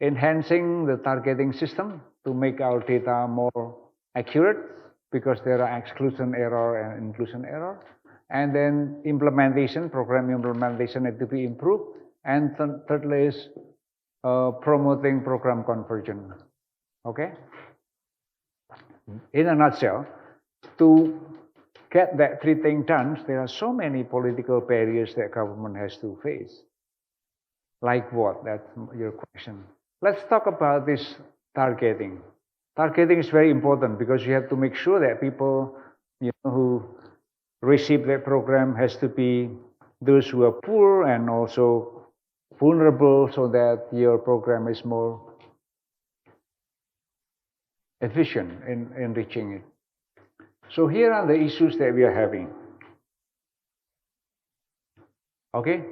enhancing the targeting system to make our data more accurate, because there are exclusion error and inclusion error. And then implementation, program implementation need to be improved. And thirdly is promoting program conversion. Okay? In a nutshell, to get that three things done, there are so many political barriers that government has to face. Like what? That's your question. Let's talk about this targeting. Targeting is very important because you have to make sure that people, who receive that program has to be those who are poor and also vulnerable, so that your program is more efficient in reaching it. So here are the issues that we are having. Okay?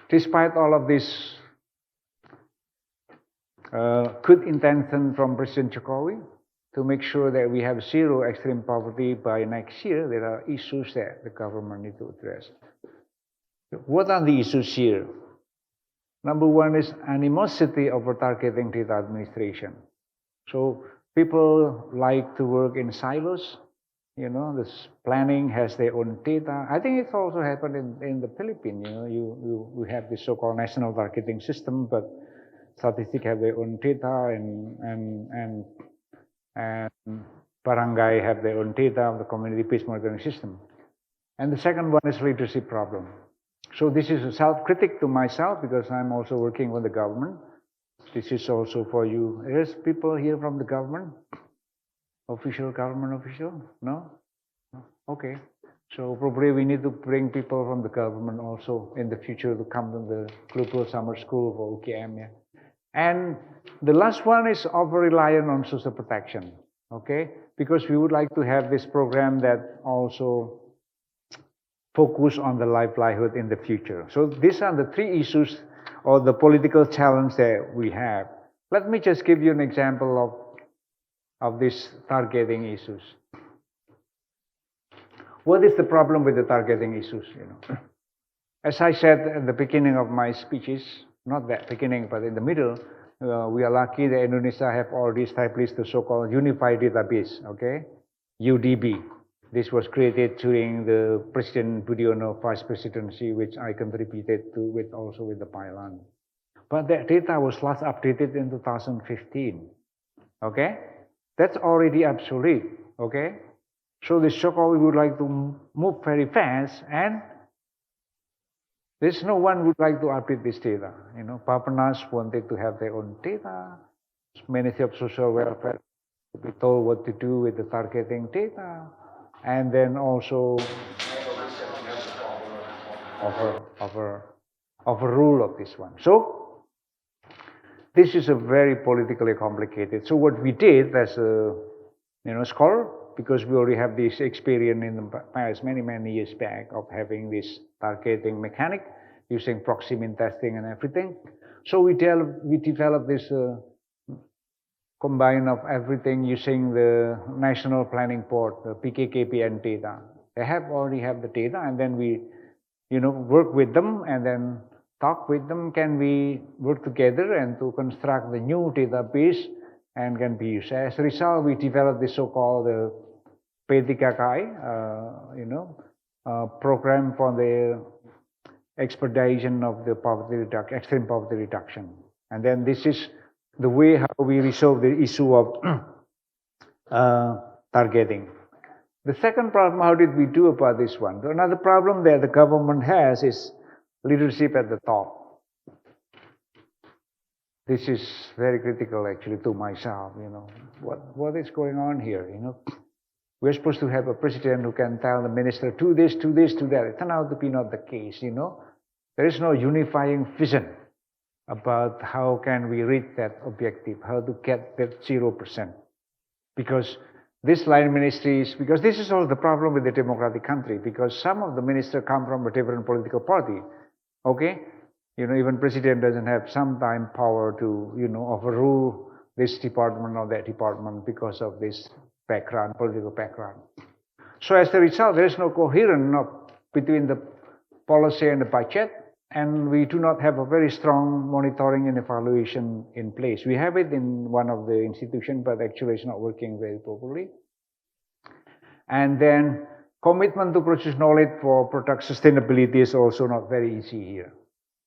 Despite all of this good intention from President Jokowi to make sure that we have zero extreme poverty by next year, there are issues that the government need to address. What are the issues here? Number one is animosity over targeting data administration. So people like to work in silos. This planning has their own data. I think it's also happened in the Philippines. You have this so-called national targeting system, but statistics have their own data, and barangay have their own data of the community-based monitoring system. And the second one is leadership problem. So this is a self-critic to myself, because I'm also working with the government. This is also for you. There's people here from the government? Government official? No? Okay. So probably we need to bring people from the government also in the future to come to the Global Summer School for UGM. Yeah. And the last one is over-reliant on social protection. Okay? Because we would like to have this program that also focus on the livelihood in the future. So these are the three issues or the political challenge that we have. Let me just give you an example of these targeting issues. What is the problem with the targeting issues? As I said at the beginning of my speeches, not that beginning, but in the middle, we are lucky that Indonesia have already established the so-called Unified Database, okay, UDB. This was created during the President Budiono Vice Presidency, which I contributed to also with the Pailan. But that data was last updated in 2015, okay? That's already obsolete, okay? So the Jokowi would like to move very fast, and there's no one would like to update this data. Panas wanted to have their own data. Ministry of Social Welfare to be told what to do with the targeting data, and then also overrule of this one. So this is a very politically complicated. So what we did as a scholar, because we already have this experience in the past many years back of having this targeting mechanic using proximity testing and everything. So we developed this combine of everything using the National Planning Board, the PKKPN data. They already have the data, and then we work with them and then talk with them. Can we work together and to construct the new database and can be used? As a result, we developed this so-called P3KI, program for the expedition of the extreme poverty reduction. And then this is the way how we resolve the issue of targeting. The second problem, how did we do about this one? Another problem that the government has is leadership at the top. this is very critical actually to myself, what is going on here, We're supposed to have a president who can tell the minister, do this, do this, do that. It turned out to be not the case, There is no unifying vision about how can we reach that objective, how to get that 0%. Because this line ministries, because this is all the problem with the democratic country, because some of the ministers come from a different political party, okay? Even president doesn't have sometimes power to, overrule this department or that department because of this background, political background. So as a result, there is no coherence between the policy and the budget, and we do not have a very strong monitoring and evaluation in place. We have it in one of the institutions, but actually it's not working very properly. And then commitment to produce knowledge for product sustainability is also not very easy here.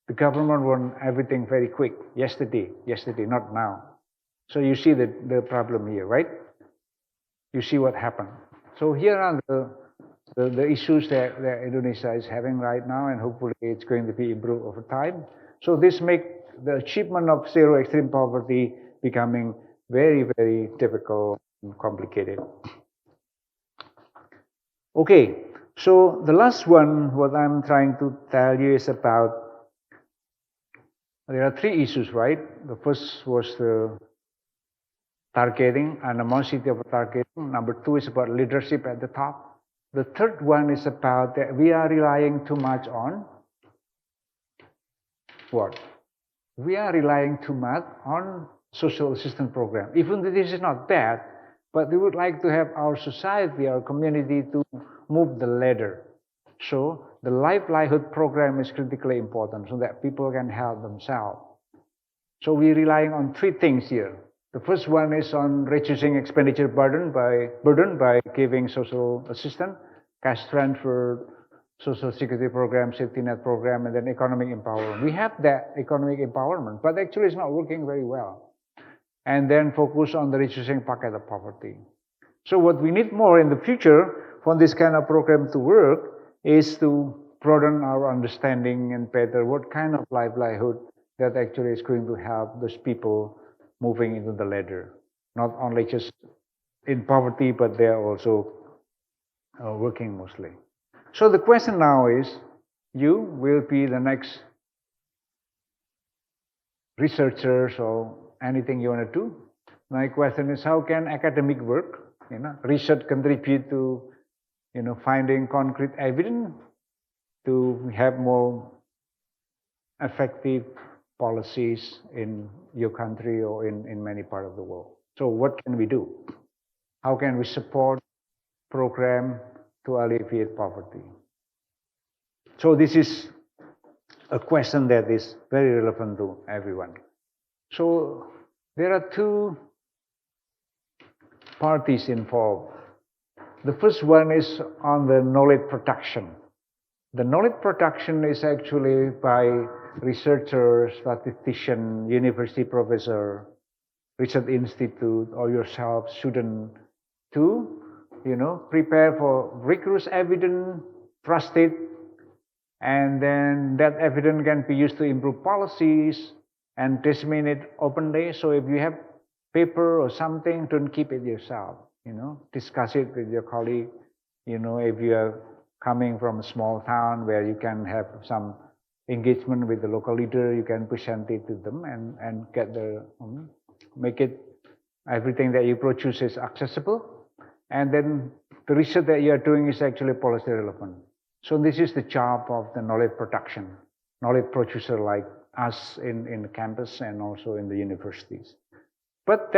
The government wants everything very quick, yesterday, not now. So you see the problem here, right? You see what happened. So here are the issues that Indonesia is having right now, and hopefully it's going to be improved over time. So this makes the achievement of zero extreme poverty becoming very, very difficult and complicated. Okay, so the last one, what I'm trying to tell you is about, there are three issues, right? The first was the targeting, animosity of targeting. Number two is about leadership at the top. The third one is about that we are relying too much on what? We are relying too much on social assistance program. Even though this is not bad, but we would like to have our society, our community to move the ladder. So the livelihood program is critically important so that people can help themselves. So we're relying on three things here. The first one is on reducing expenditure burden by giving social assistance, cash transfer, social security program, safety net program, and then economic empowerment. We have that economic empowerment, but actually it's not working very well. And then focus on the reducing pocket of poverty. So what we need more in the future for this kind of program to work is to broaden our understanding and better what kind of livelihood that actually is going to help those people moving into the ladder. Not only just in poverty, but they are also working mostly. So the question now is, you will be the next researchers or anything you want to do. My question is, how can academic work, research contribute to, finding concrete evidence to have more effective policies in your country or in many parts of the world. So what can we do? How can we support program to alleviate poverty? So this is a question that is very relevant to everyone. So there are two parties involved. The first one is on the knowledge production. The knowledge production is actually by researchers, statistician, university professor, research institute, or yourself, student, to prepare for rigorous evidence, trusted, and then that evidence can be used to improve policies and disseminate openly. So if you have paper or something, don't keep it yourself. Discuss it with your colleague. If you are coming from a small town where you can have some engagement with the local leader, you can present it to them and get make it, everything that you produce is accessible. And then the research that you are doing is actually policy relevant. So this is the job of the knowledge production, knowledge producer like us in the campus and also in the universities. But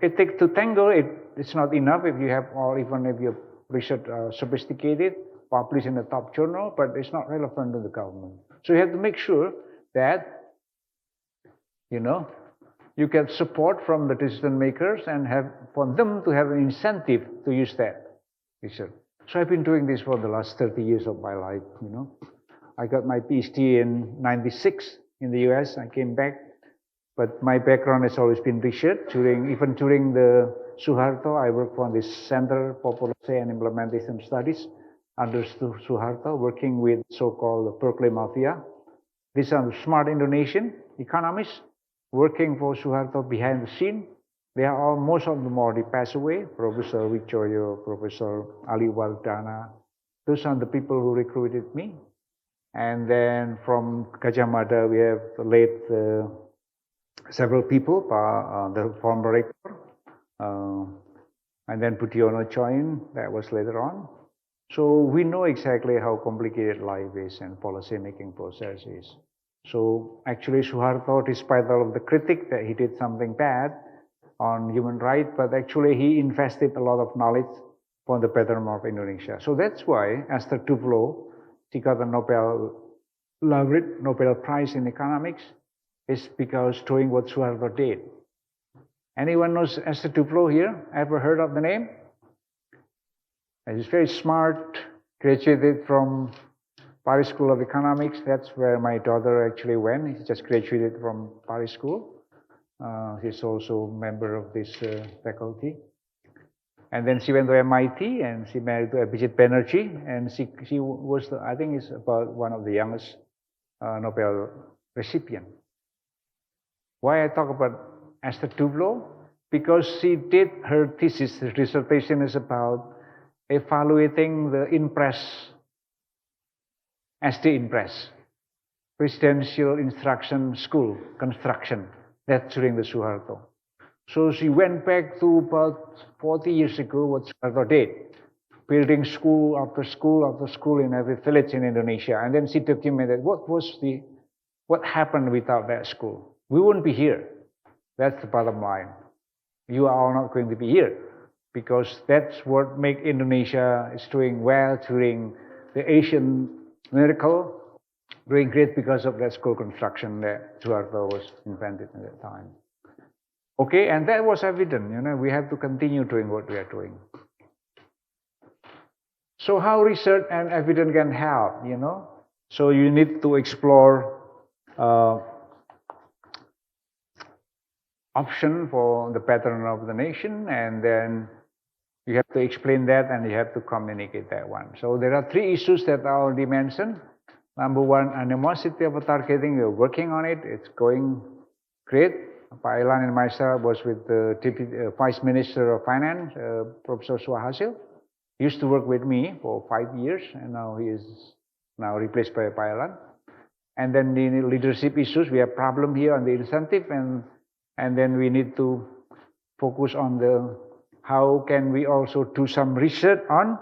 it takes to tangle. It's not enough if you have, or even if your research sophisticated, published in the top journal, but it's not relevant to the government. So you have to make sure that you get support from the decision makers and have for them to have an incentive to use that research. So I've been doing this for the last 30 years of my life. I got my PhD in '96 in the US. I came back, but my background has always been research. Even during the Suharto, I worked for this Center for Policy and Implementation Studies under Suharto, working with so-called Berkeley Mafia. These are smart Indonesian economists working for Suharto behind the scene. They are all, most of them already passed away. Professor Victorio, Professor Ali Wardana. Those are the people who recruited me. And then from Gajah Mada, we have late several people, the former rector, and then Putiono joined, that was later on. So we know exactly how complicated life is and policy making process is. So actually Suharto, despite all of the critique that he did something bad on human rights, but actually he invested a lot of knowledge for the betterment of Indonesia. So that's why Esther Duflo, she got the Nobel laureate, Nobel Prize in Economics, is because doing what Suharto did. Anyone knows Esther Duflo here? Ever heard of the name? She's very smart, graduated from Paris School of Economics. That's where my daughter actually went. She just graduated from Paris School. She's also a member of this faculty. And then she went to MIT and she married to Abhijit Banerjee. And she was, I think, is about one of the youngest Nobel recipient. Why I talk about Esther Duflo? Because she did her thesis, her dissertation is about evaluating the INPRES, SD INPRES, Presidential Instruction School construction. That's during the Suharto. So she went back to about 40 years ago what Suharto did, building school after school after school in every village in Indonesia. And then she documented what happened without that school. We wouldn't be here. That's the bottom line. You are all not going to be here because that's what makes Indonesia is doing well during the Asian miracle, doing great because of that school construction that Suharto was invented at that time. Okay, and that was evident, we have to continue doing what we are doing. So how research and evidence can help, So you need to explore option for the pattern of the nation, and then you have to explain that and you have to communicate that one. So there are 3 issues that I already mentioned. Number 1, animosity of targeting. We're working on it. It's going great. Pak Ilan and myself was with the Vice Minister of Finance, Professor Suhasil. He used to work with me for 5 years, and now he is replaced by Pak Ilan. And then the leadership issues, we have problem here on the incentive, and then we need to focus on how can we also do some research on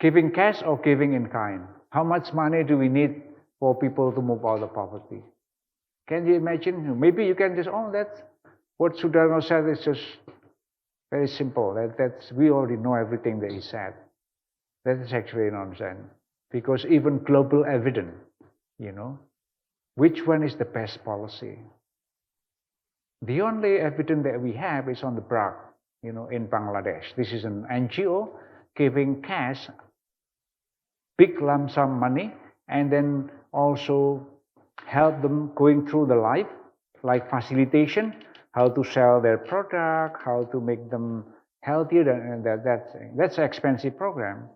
giving cash or giving in kind. How much money do we need for people to move out of poverty? Can you imagine? Maybe you can just, that's what Sudarno said is just very simple. We already know everything that he said. That is actually nonsense. Because even global evidence, which one is the best policy? The only evidence that we have is on the BRAC, in Bangladesh. This is an NGO giving cash, big lump sum money, and then also help them going through the life, like facilitation, how to sell their product, how to make them healthier, and that's an expensive program.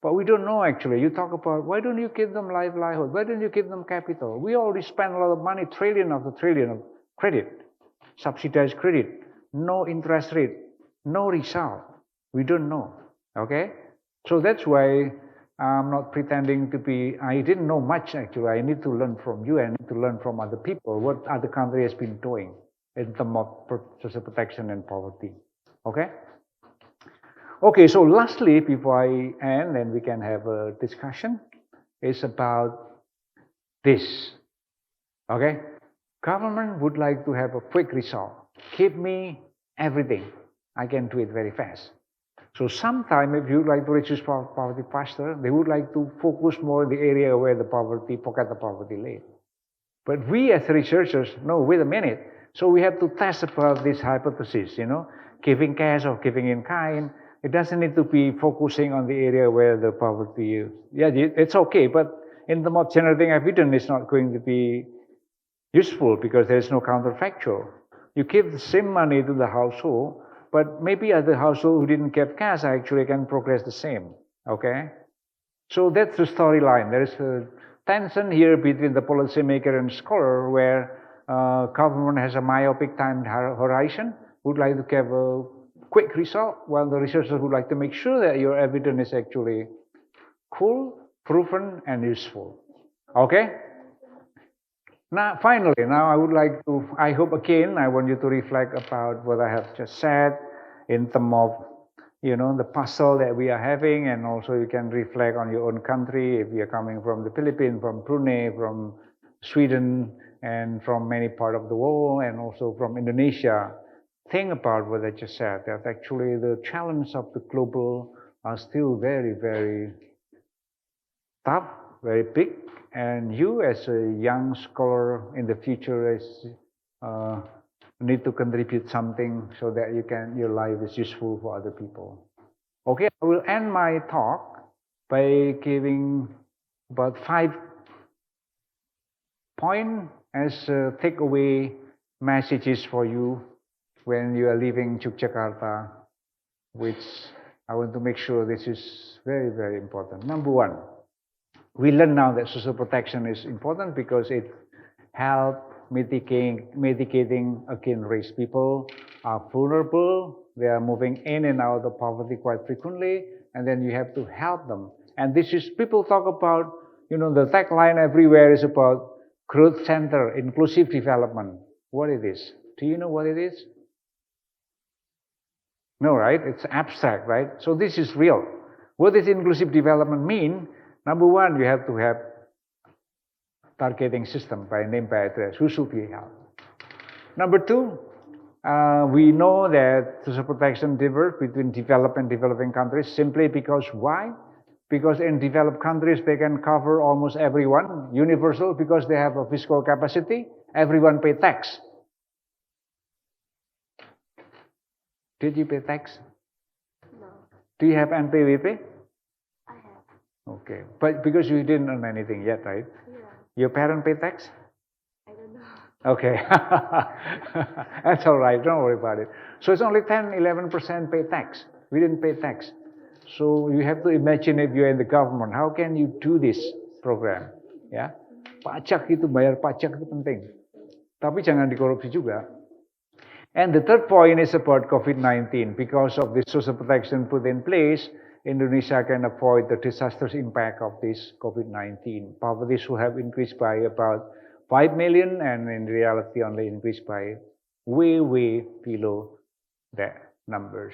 But we don't know actually. You talk about, why don't you give them livelihood? Why don't you give them capital? We already spend a lot of money, trillion after trillion of credit, subsidized credit, no interest rate, no result. We don't know, okay? So that's why I'm not pretending to be, I didn't know much actually. I need to learn from you, I need to learn from other people, what other country has been doing in terms of social protection and poverty, okay? Okay, so lastly, before I end and we can have a discussion, is about this, okay? Government would like to have a quick result. Give me everything. I can do it very fast. So sometimes if you would like to reduce poverty faster, they would like to focus more in the area where the pocket of poverty lay. But we as researchers, no, wait a minute. So we have to test about this hypothesis, giving cash or giving in kind. It doesn't need to be focusing on the area where the poverty is. Yeah, it's okay, but in the more generating evidence, it's not going to be useful because there is no counterfactual. You give the same money to the household, but maybe other household who didn't get cash actually can progress the same, okay? So that's the storyline. There is a tension here between the policymaker and scholar where government has a myopic time horizon, would like to have a quick result, while the researchers would like to make sure that your evidence is actually cool, proven, and useful. Okay? Now, finally, now I would like to, I hope again, I want you to reflect about what I have just said in terms of, the puzzle that we are having, and also you can reflect on your own country if you are coming from the Philippines, from Brunei, from Sweden, and from many parts of the world, and also from Indonesia. Think about what I just said, that actually the challenge of the global are still very, very tough, very big, and you as a young scholar in the future need to contribute something so that your life is useful for other people. Okay, I will end my talk by giving about 5 points as takeaway messages for you when you are leaving Yogyakarta, which I want to make sure this is very, very important. Number 1, we learn now that social protection is important because it helps mitigating against race. People are vulnerable, they are moving in and out of poverty quite frequently, and then you have to help them. And this is, people talk about, the tagline everywhere is about growth center, inclusive development. What it is? Do you know what it is? No, right? It's abstract, right? So this is real. What does inclusive development mean? Number 1, you have to have targeting system by name, by address. Who should be helped? Number 2, we know that social protection differs between developed and developing countries simply because why? Because in developed countries they can cover almost everyone, universal, because they have a fiscal capacity. Everyone pay tax. Did you pay tax? No, Do you have NPWP? I have. Okay, but because you didn't earn anything yet, right? Yeah, Your parent pay tax? I don't know. Okay, that's all right, don't worry about it. So it's only 10-11% pay tax. We didn't pay tax. So you have to imagine if you're in the government, how can you do this program? Ya, pajak itu, bayar pajak itu penting. Tapi jangan dikorupsi juga. And the third point is about COVID-19. Because of the social protection put in place, Indonesia can avoid the disastrous impact of this COVID-19. Poverty should have increased by about 5 million, and in reality only increased by way, way below that numbers.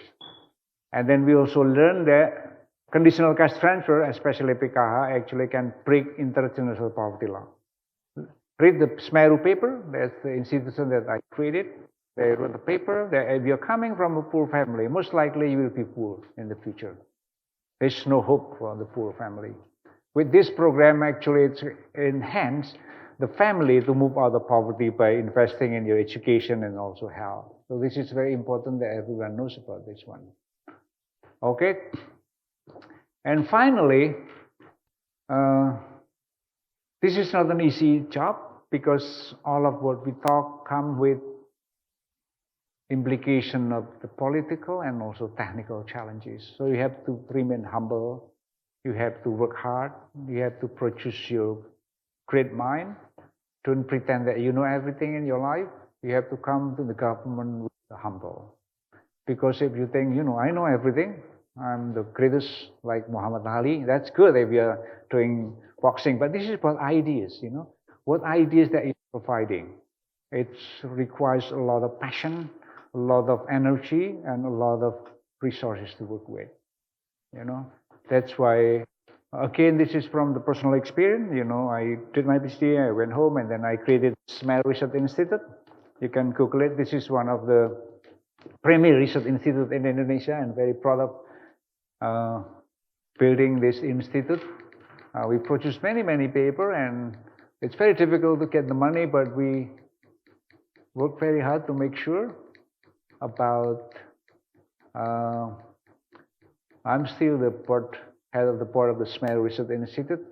And then we also learned that conditional cash transfer, especially PKH, actually can break international poverty law. Read the Smeru paper, that's the institution that I created. They wrote the paper that if you're coming from a poor family, most likely you will be poor in the future. There's no hope for the poor family. With this program, actually, it's enhanced the family to move out of poverty by investing in your education and also health. So this is very important that everyone knows about this one. Okay? And finally, this is not an easy job because all of what we talk come with implication of the political and also technical challenges. So you have to remain humble, you have to work hard, you have to produce your great mind. Don't pretend that you know everything in your life. You have to come to the government with the humble. Because if you think, I know everything, I'm the greatest like Muhammad Ali, that's good if you're doing boxing, but this is about ideas, what ideas that you're providing. It requires a lot of passion, a lot of energy, and a lot of resources to work with. That's why, again, this is from the personal experience. I did my PhD, I went home, and then I created Smeru Research Institute. You can Google it. This is one of the premier research institute in Indonesia, and very proud of building this institute. We produce many, many papers, and it's very difficult to get the money, but we work very hard to make sure about, I'm still the head of the board of the Smeru Research Institute.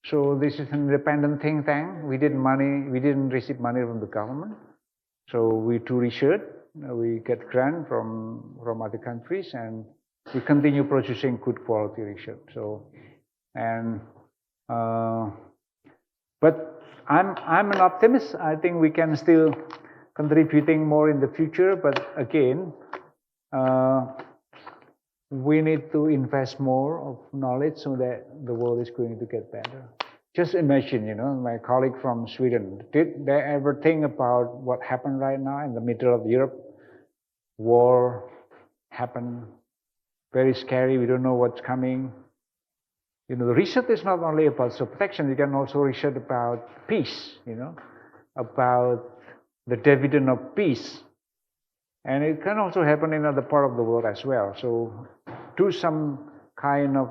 So this is an independent think tank. We didn't receive money from the government. So we do research, we get grant from other countries, and we continue producing good quality research. But I'm an optimist. I think we can still contributing more in the future, but again, we need to invest more of knowledge so that the world is going to get better. Just imagine, my colleague from Sweden, did they ever think about what happened right now in the middle of Europe? War happened, very scary, we don't know what's coming. The research is not only about protection, you can also research about peace, about the dividend of peace. And it can also happen in other part of the world as well. So do some kind of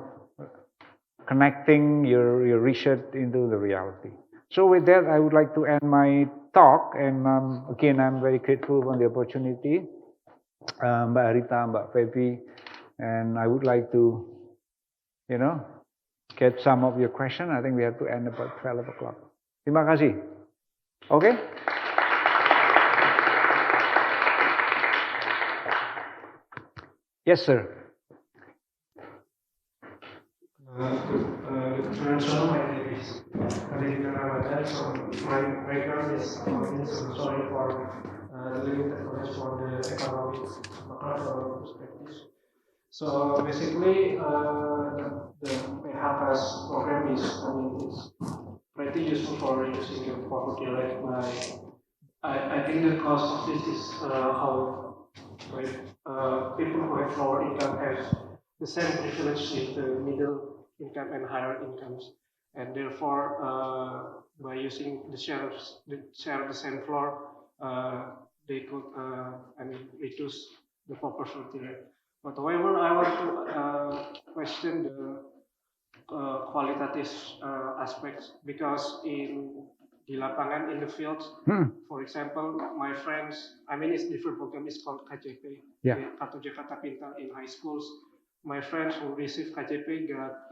connecting your research into the reality. So with that, I would like to end my talk. And again, I'm very grateful for the opportunity, Mbak Rita, Mbak Feby. And I would like to, get some of your questions. I think we have to end about 12 o'clock. Terima kasih. Okay? Yes, sir. Good afternoon, sir. My name is so my background is economics. I'm sorry for the limited knowledge from the economic perspective. So basically, the PHK's program is, it's pretty useful for reducing the poverty rate. I think the cost of this is how people who have lower income have the same privilege with the middle income and higher incomes, and therefore, by using the share of the same floor, they could reduce the poverty rate. But however, I want to question the qualitative aspects, because di lapangan, in the field, for example, my friends, it's different program, it's called KJP, Kartu Jakarta Pintar in high schools. My friends who received KJP got,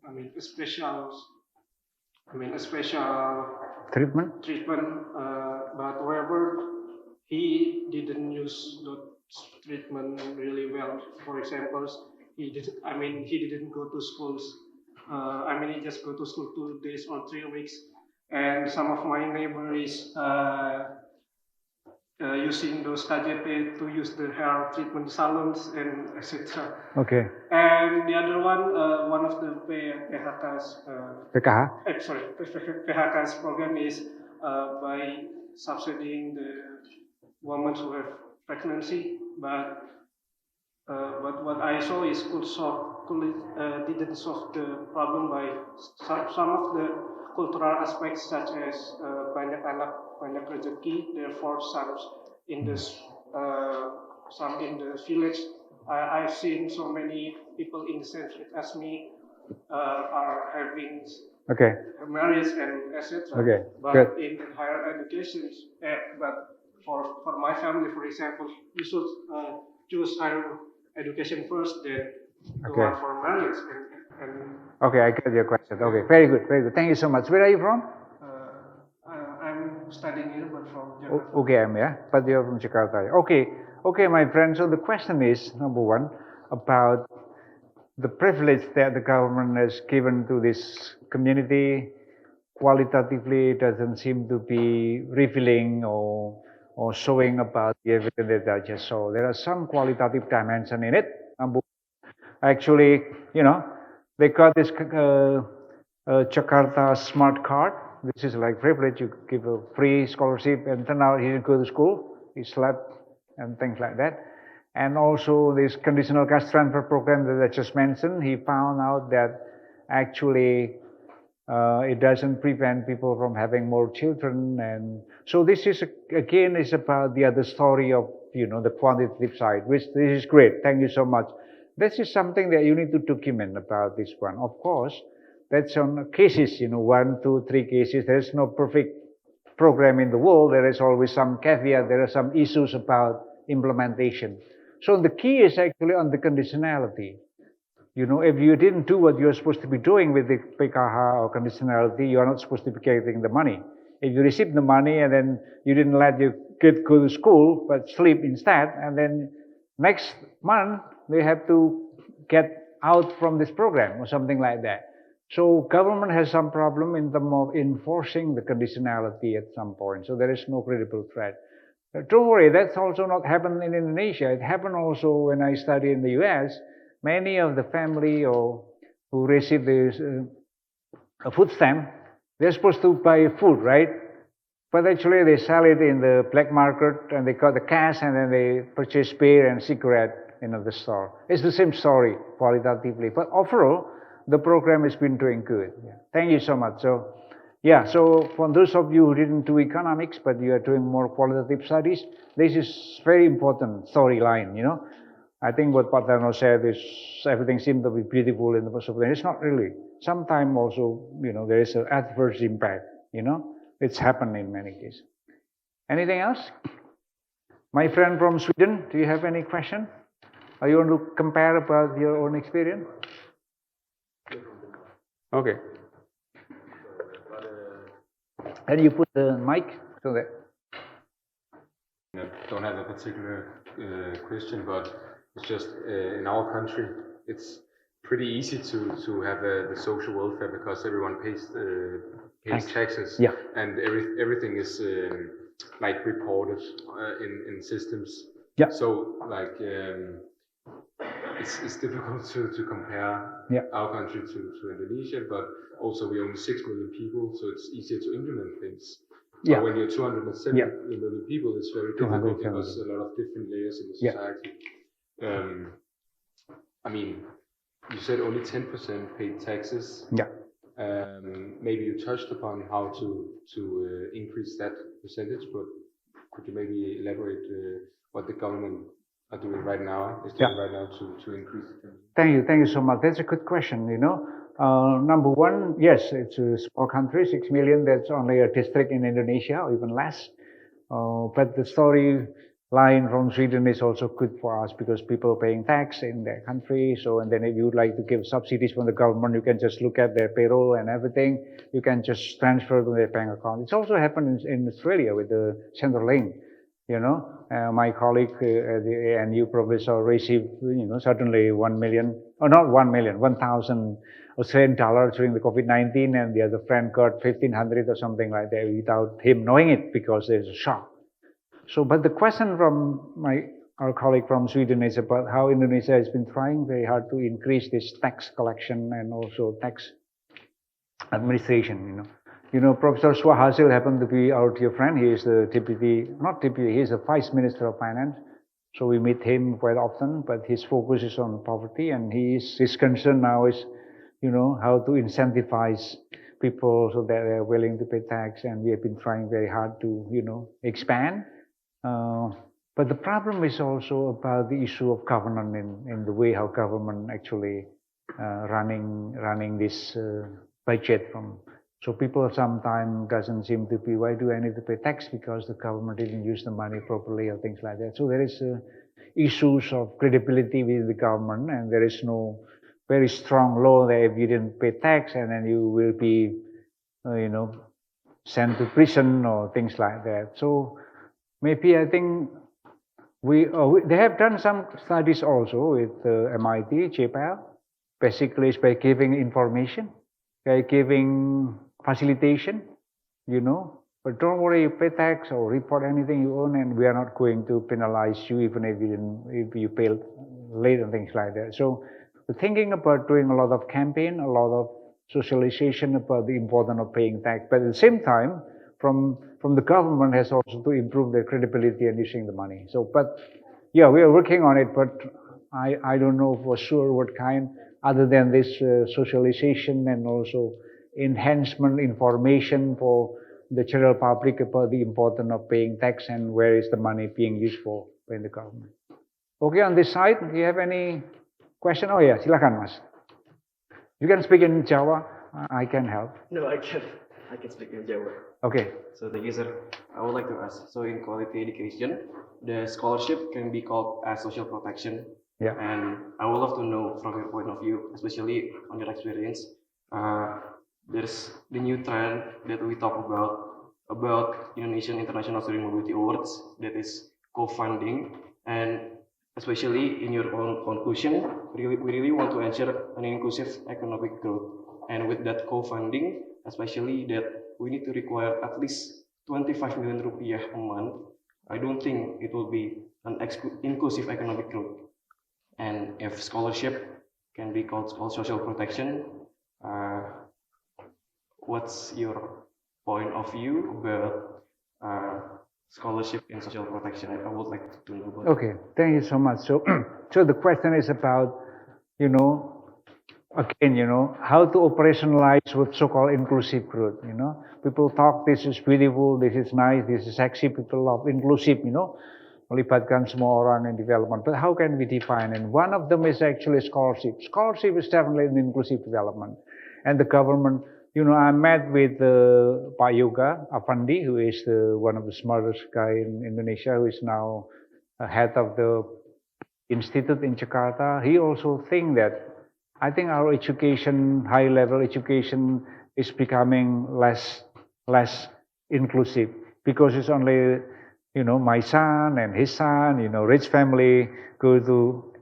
a special treatment. But however, he didn't use the treatment really well. For example, he didn't go to schools. He just go to school 2 days or 3 weeks. And some of my neighbors using those KJP to use the hair treatment salons and etc. Okay. And the other one of the PHK's PHK's program is by subsidizing the women who have pregnancy, but what I saw is didn't solve the problem by some of the cultural aspects, such as banyak anak banyak rezeki. Therefore, some in the village, I've seen so many people in the same street as me are having marriage and etc. Okay. But Good. in higher education, but for my family, for example, we should choose higher education first, then go on for marriage. Okay, I get your question. Okay, very good, very good. Thank you so much. Where are you from? I'm studying here, but from Jakarta. UGM, yeah? But you're from Jakarta. Okay, my friend. So the question is, number one, about the privilege that the government has given to this community. Qualitatively, doesn't seem to be revealing or showing about the evidence that I just saw. There are some qualitative dimension in it. Actually, they got this Jakarta Smart Card. This is like privilege. You give a free scholarship, and turn out he didn't go to school. He slept and things like that. And also this conditional cash transfer program that I just mentioned, he found out that actually it doesn't prevent people from having more children. And so this is, again, is about the other story of, the quantitative side, which this is great. Thank you so much. This is something that you need to document about this one. Of course, that's on cases, 1, 2, 3 cases. There's no perfect program in the world. There is always some caveat. There are some issues about implementation. So the key is actually on the conditionality. If you didn't do what you're supposed to be doing with the PKH or conditionality, you are not supposed to be getting the money. If you receive the money and then you didn't let your kid go to school, but sleep instead, and then next month they have to get out from this program or something like that. So government has some problem in terms of enforcing the conditionality at some point. So there is no credible threat. Don't worry, that's also not happened in Indonesia. It happened also when I studied in the US. Many of the family or who receive this food stamp, they're supposed to buy food, right? But actually they sell it in the black market and they got the cash and then they purchase beer and cigarette in the store. It's the same story qualitatively. But overall, the program has been doing good. Yeah. Thank you so much. So, yeah, so for those of you who didn't do economics, but you are doing more qualitative studies, this is very important storyline, you know. I think what Sudarno said is everything seems to be beautiful in the most of them. It's not really. Sometimes also, you know, there is an adverse impact, you know. It's happened in many cases. Anything else? My friend from Sweden, do you have any question? Or you want to compare about your own experience? Okay. And you put the mic so that. I don't have a particular question, but it's just in our country, it's pretty easy to have the social welfare because everyone pays taxes, yeah. And everything is like reported in systems. Yeah. So like it's difficult to compare our country to Indonesia, but also we're only 6 million people, so it's easier to implement things. Yeah. But when you're 270 million people, it's very difficult because a lot of different layers in the society. I mean, you said only 10% paid taxes. Yeah. Maybe you touched upon how to increase that percentage, but could you maybe elaborate what the government are doing right now, to increase it? Thank you so much. That's a good question, you know. Number one, yes, it's a small country, 6 million, that's only a district in Indonesia, or even less. But the storyline from Sweden is also good for us because people are paying tax in their country. So, and then if you would like to give subsidies from the government, you can just look at their payroll and everything. You can just transfer to their bank account. It's also happened in Australia with the Centrelink. You know, my colleague at the ANU professor received, you know, suddenly 1 million, or not 1 million, 1,000 Australian dollars during the COVID-19, and the other friend got 1,500 or something like that without him knowing it because there's a shock. So, but the question from our colleague from Sweden is about how Indonesia has been trying very hard to increase this tax collection and also tax administration, you know. You know, Professor Swahasil happened to be our dear friend. He is the he is the Vice Minister of Finance. So we meet him quite often, but his focus is on poverty, and his concern now is, you know, how to incentivize people so that they're willing to pay tax, and we have been trying very hard to, you know, expand. But the problem is also about the issue of governance in the way how government actually running this budget from. So people sometimes doesn't seem to be, why do I need to pay tax because the government didn't use the money properly or things like that. So there is issues of credibility with the government, and there is no very strong law that if you didn't pay tax and then you will be, you know, sent to prison or things like that. So maybe I think they have done some studies also with MIT, JPL. Basically, it's by giving information, by giving facilitation, you know. But don't worry, you pay tax or report anything you own, and we are not going to penalize you even if you pay late and things like that. So we're thinking about doing a lot of campaign, a lot of socialization about the importance of paying tax. But at the same time, from the government has also to improve their credibility and using the money. So, but yeah, we are working on it, but I don't know for sure what kind, other than this socialization and also enhancement information for the general public about the importance of paying tax and where is the money being used for by the government. Okay, on this side, do you have any question? Oh yeah, silakan Mas. You can speak in Jawa, I can help. No, I can speak in Jawa. Okay. So thank you, sir. I would like to ask, so in quality education, the scholarship can be called as social protection. Yeah. And I would love to know from your point of view, especially on your experience, there's the new trend that we talk about Indonesian International Student Mobility Awards, that is co-funding, and especially in your own conclusion, we really want to ensure an inclusive economic growth. And with that co-funding, especially that we need to require at least 25 million rupiah a month, I don't think it will be an inclusive economic growth. And if scholarship can be called social protection, what's your point of view about scholarship in social protection? I would like to know about. Okay, thank you so much. So, so the question is about, again, how to operationalize what so-called inclusive growth. People talk, this is beautiful, this is nice, this is sexy. People love inclusive. Melibatkan semua orang in development. But how can we define? And one of them is actually scholarship. Scholarship is definitely an inclusive development. And the government, I met with Pak Yoga Afandi, who is one of the smartest guy in Indonesia, who is now head of the institute in Jakarta. He also think that I think our education, high-level education, is becoming less inclusive because it's only, my son and his son, rich family go to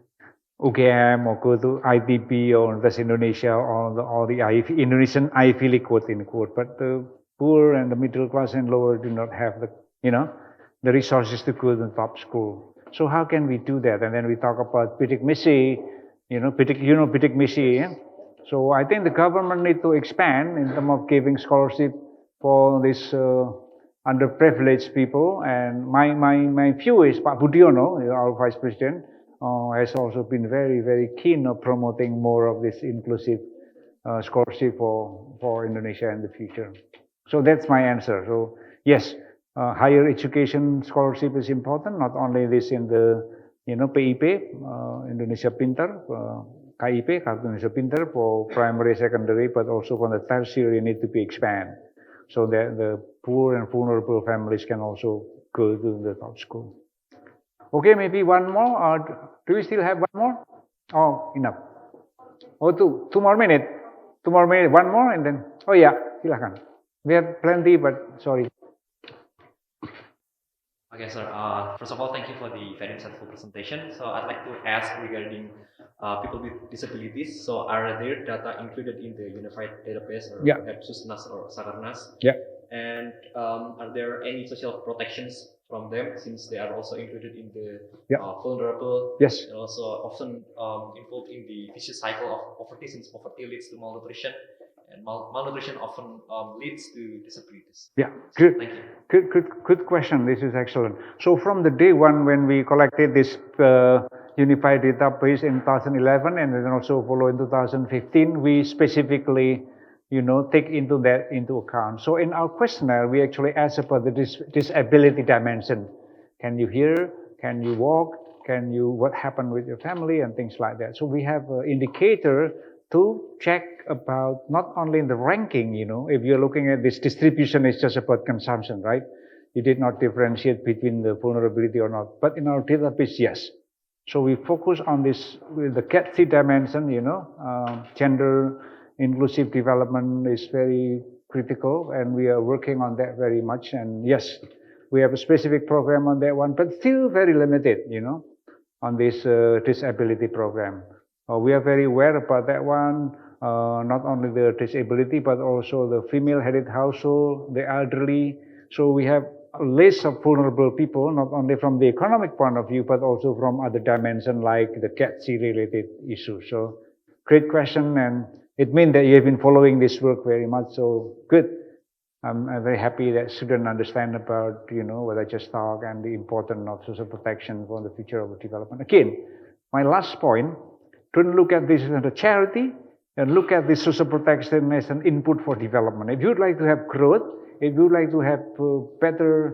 UGM or go to ITB or Invest Indonesia or all the Indonesian Ivy League, quote unquote. But the poor and the middle class and lower do not have the resources to go to the top school. So how can we do that? And then we talk about bidik misi, bidik misi. Yeah? So I think the government need to expand in terms of giving scholarship for this underprivileged people. And my view is Pak Budiono, our vice president, has also been very, very keen on promoting more of this inclusive scholarship for Indonesia in the future. So that's my answer. So yes, higher education scholarship is important, not only this in the PIP, Indonesia Pintar, KIP, Kartu Indonesia Pintar for primary, secondary, but also for the tertiary need to be expanded so that the poor and vulnerable families can also go to the top school. Okay, maybe one more, or do we still have one more? Oh, enough. Oh, two more minutes. 2 more minutes, one more, and then, oh yeah, silakan. We have plenty, but sorry. Okay, sir. First of all, thank you for the very insightful presentation. So I'd like to ask regarding people with disabilities. So are there data included in the unified database or Susnas or Sakarnas? Yeah. And are there any social protections from them since they are also included in the vulnerable? Yes. And also often involved in the vicious cycle of poverty since poverty leads to malnutrition. And malnutrition often leads to disabilities. Yeah, good. Thank you. Good question. This is excellent. So from the day one when we collected this unified database in 2011 and then also follow in 2015, we specifically, take into account. So in our questionnaire, we actually ask about the disability dimension. Can you hear? Can you walk? What happened with your family and things like that. So we have an indicator to check about not only in the ranking, if you're looking at this distribution, it's just about consumption, right? You did not differentiate between the vulnerability or not. But in our database, yes. So we focus on this with the CAT-C dimension, gender inclusive development is very critical, and we are working on that very much. And yes, we have a specific program on that one, but still very limited, on this disability program. We are very aware about that one, not only the disability, but also the female-headed household, the elderly. So we have a list of vulnerable people, not only from the economic point of view, but also from other dimensions like the CAT-C related issues. So great question, and it means that you have been following this work very much, so good. I'm very happy that students understand about, what I just talked and the importance of social protection for the future of development. Again, my last point, don't look at this as a charity, and look at this social protection as an input for development. If you'd like to have growth, if you'd like to have better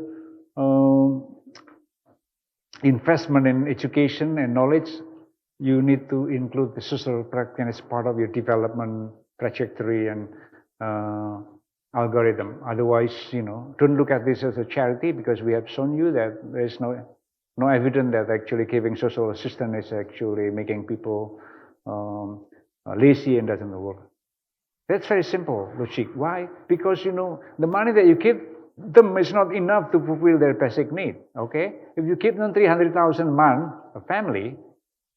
investment in education and knowledge, you need to include the social protection as part of your development trajectory and algorithm. Otherwise, don't look at this as a charity, because we have shown you that there is no evidence that actually giving social assistance is actually making people lazy and doesn't work. That's very simple logic. Why? Because the money that you give them is not enough to fulfill their basic need. Okay? If you give them 300,000 a month, a family,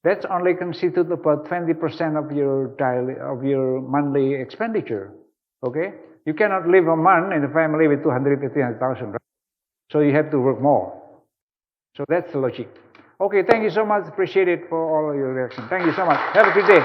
That's only constitute about 20% of your monthly expenditure. Okay, you cannot live a month in a family with 200,000, right? So you have to work more. So that's the logic. Okay, thank you so much. Appreciate it for all your reaction. Thank you so much. Have a good day.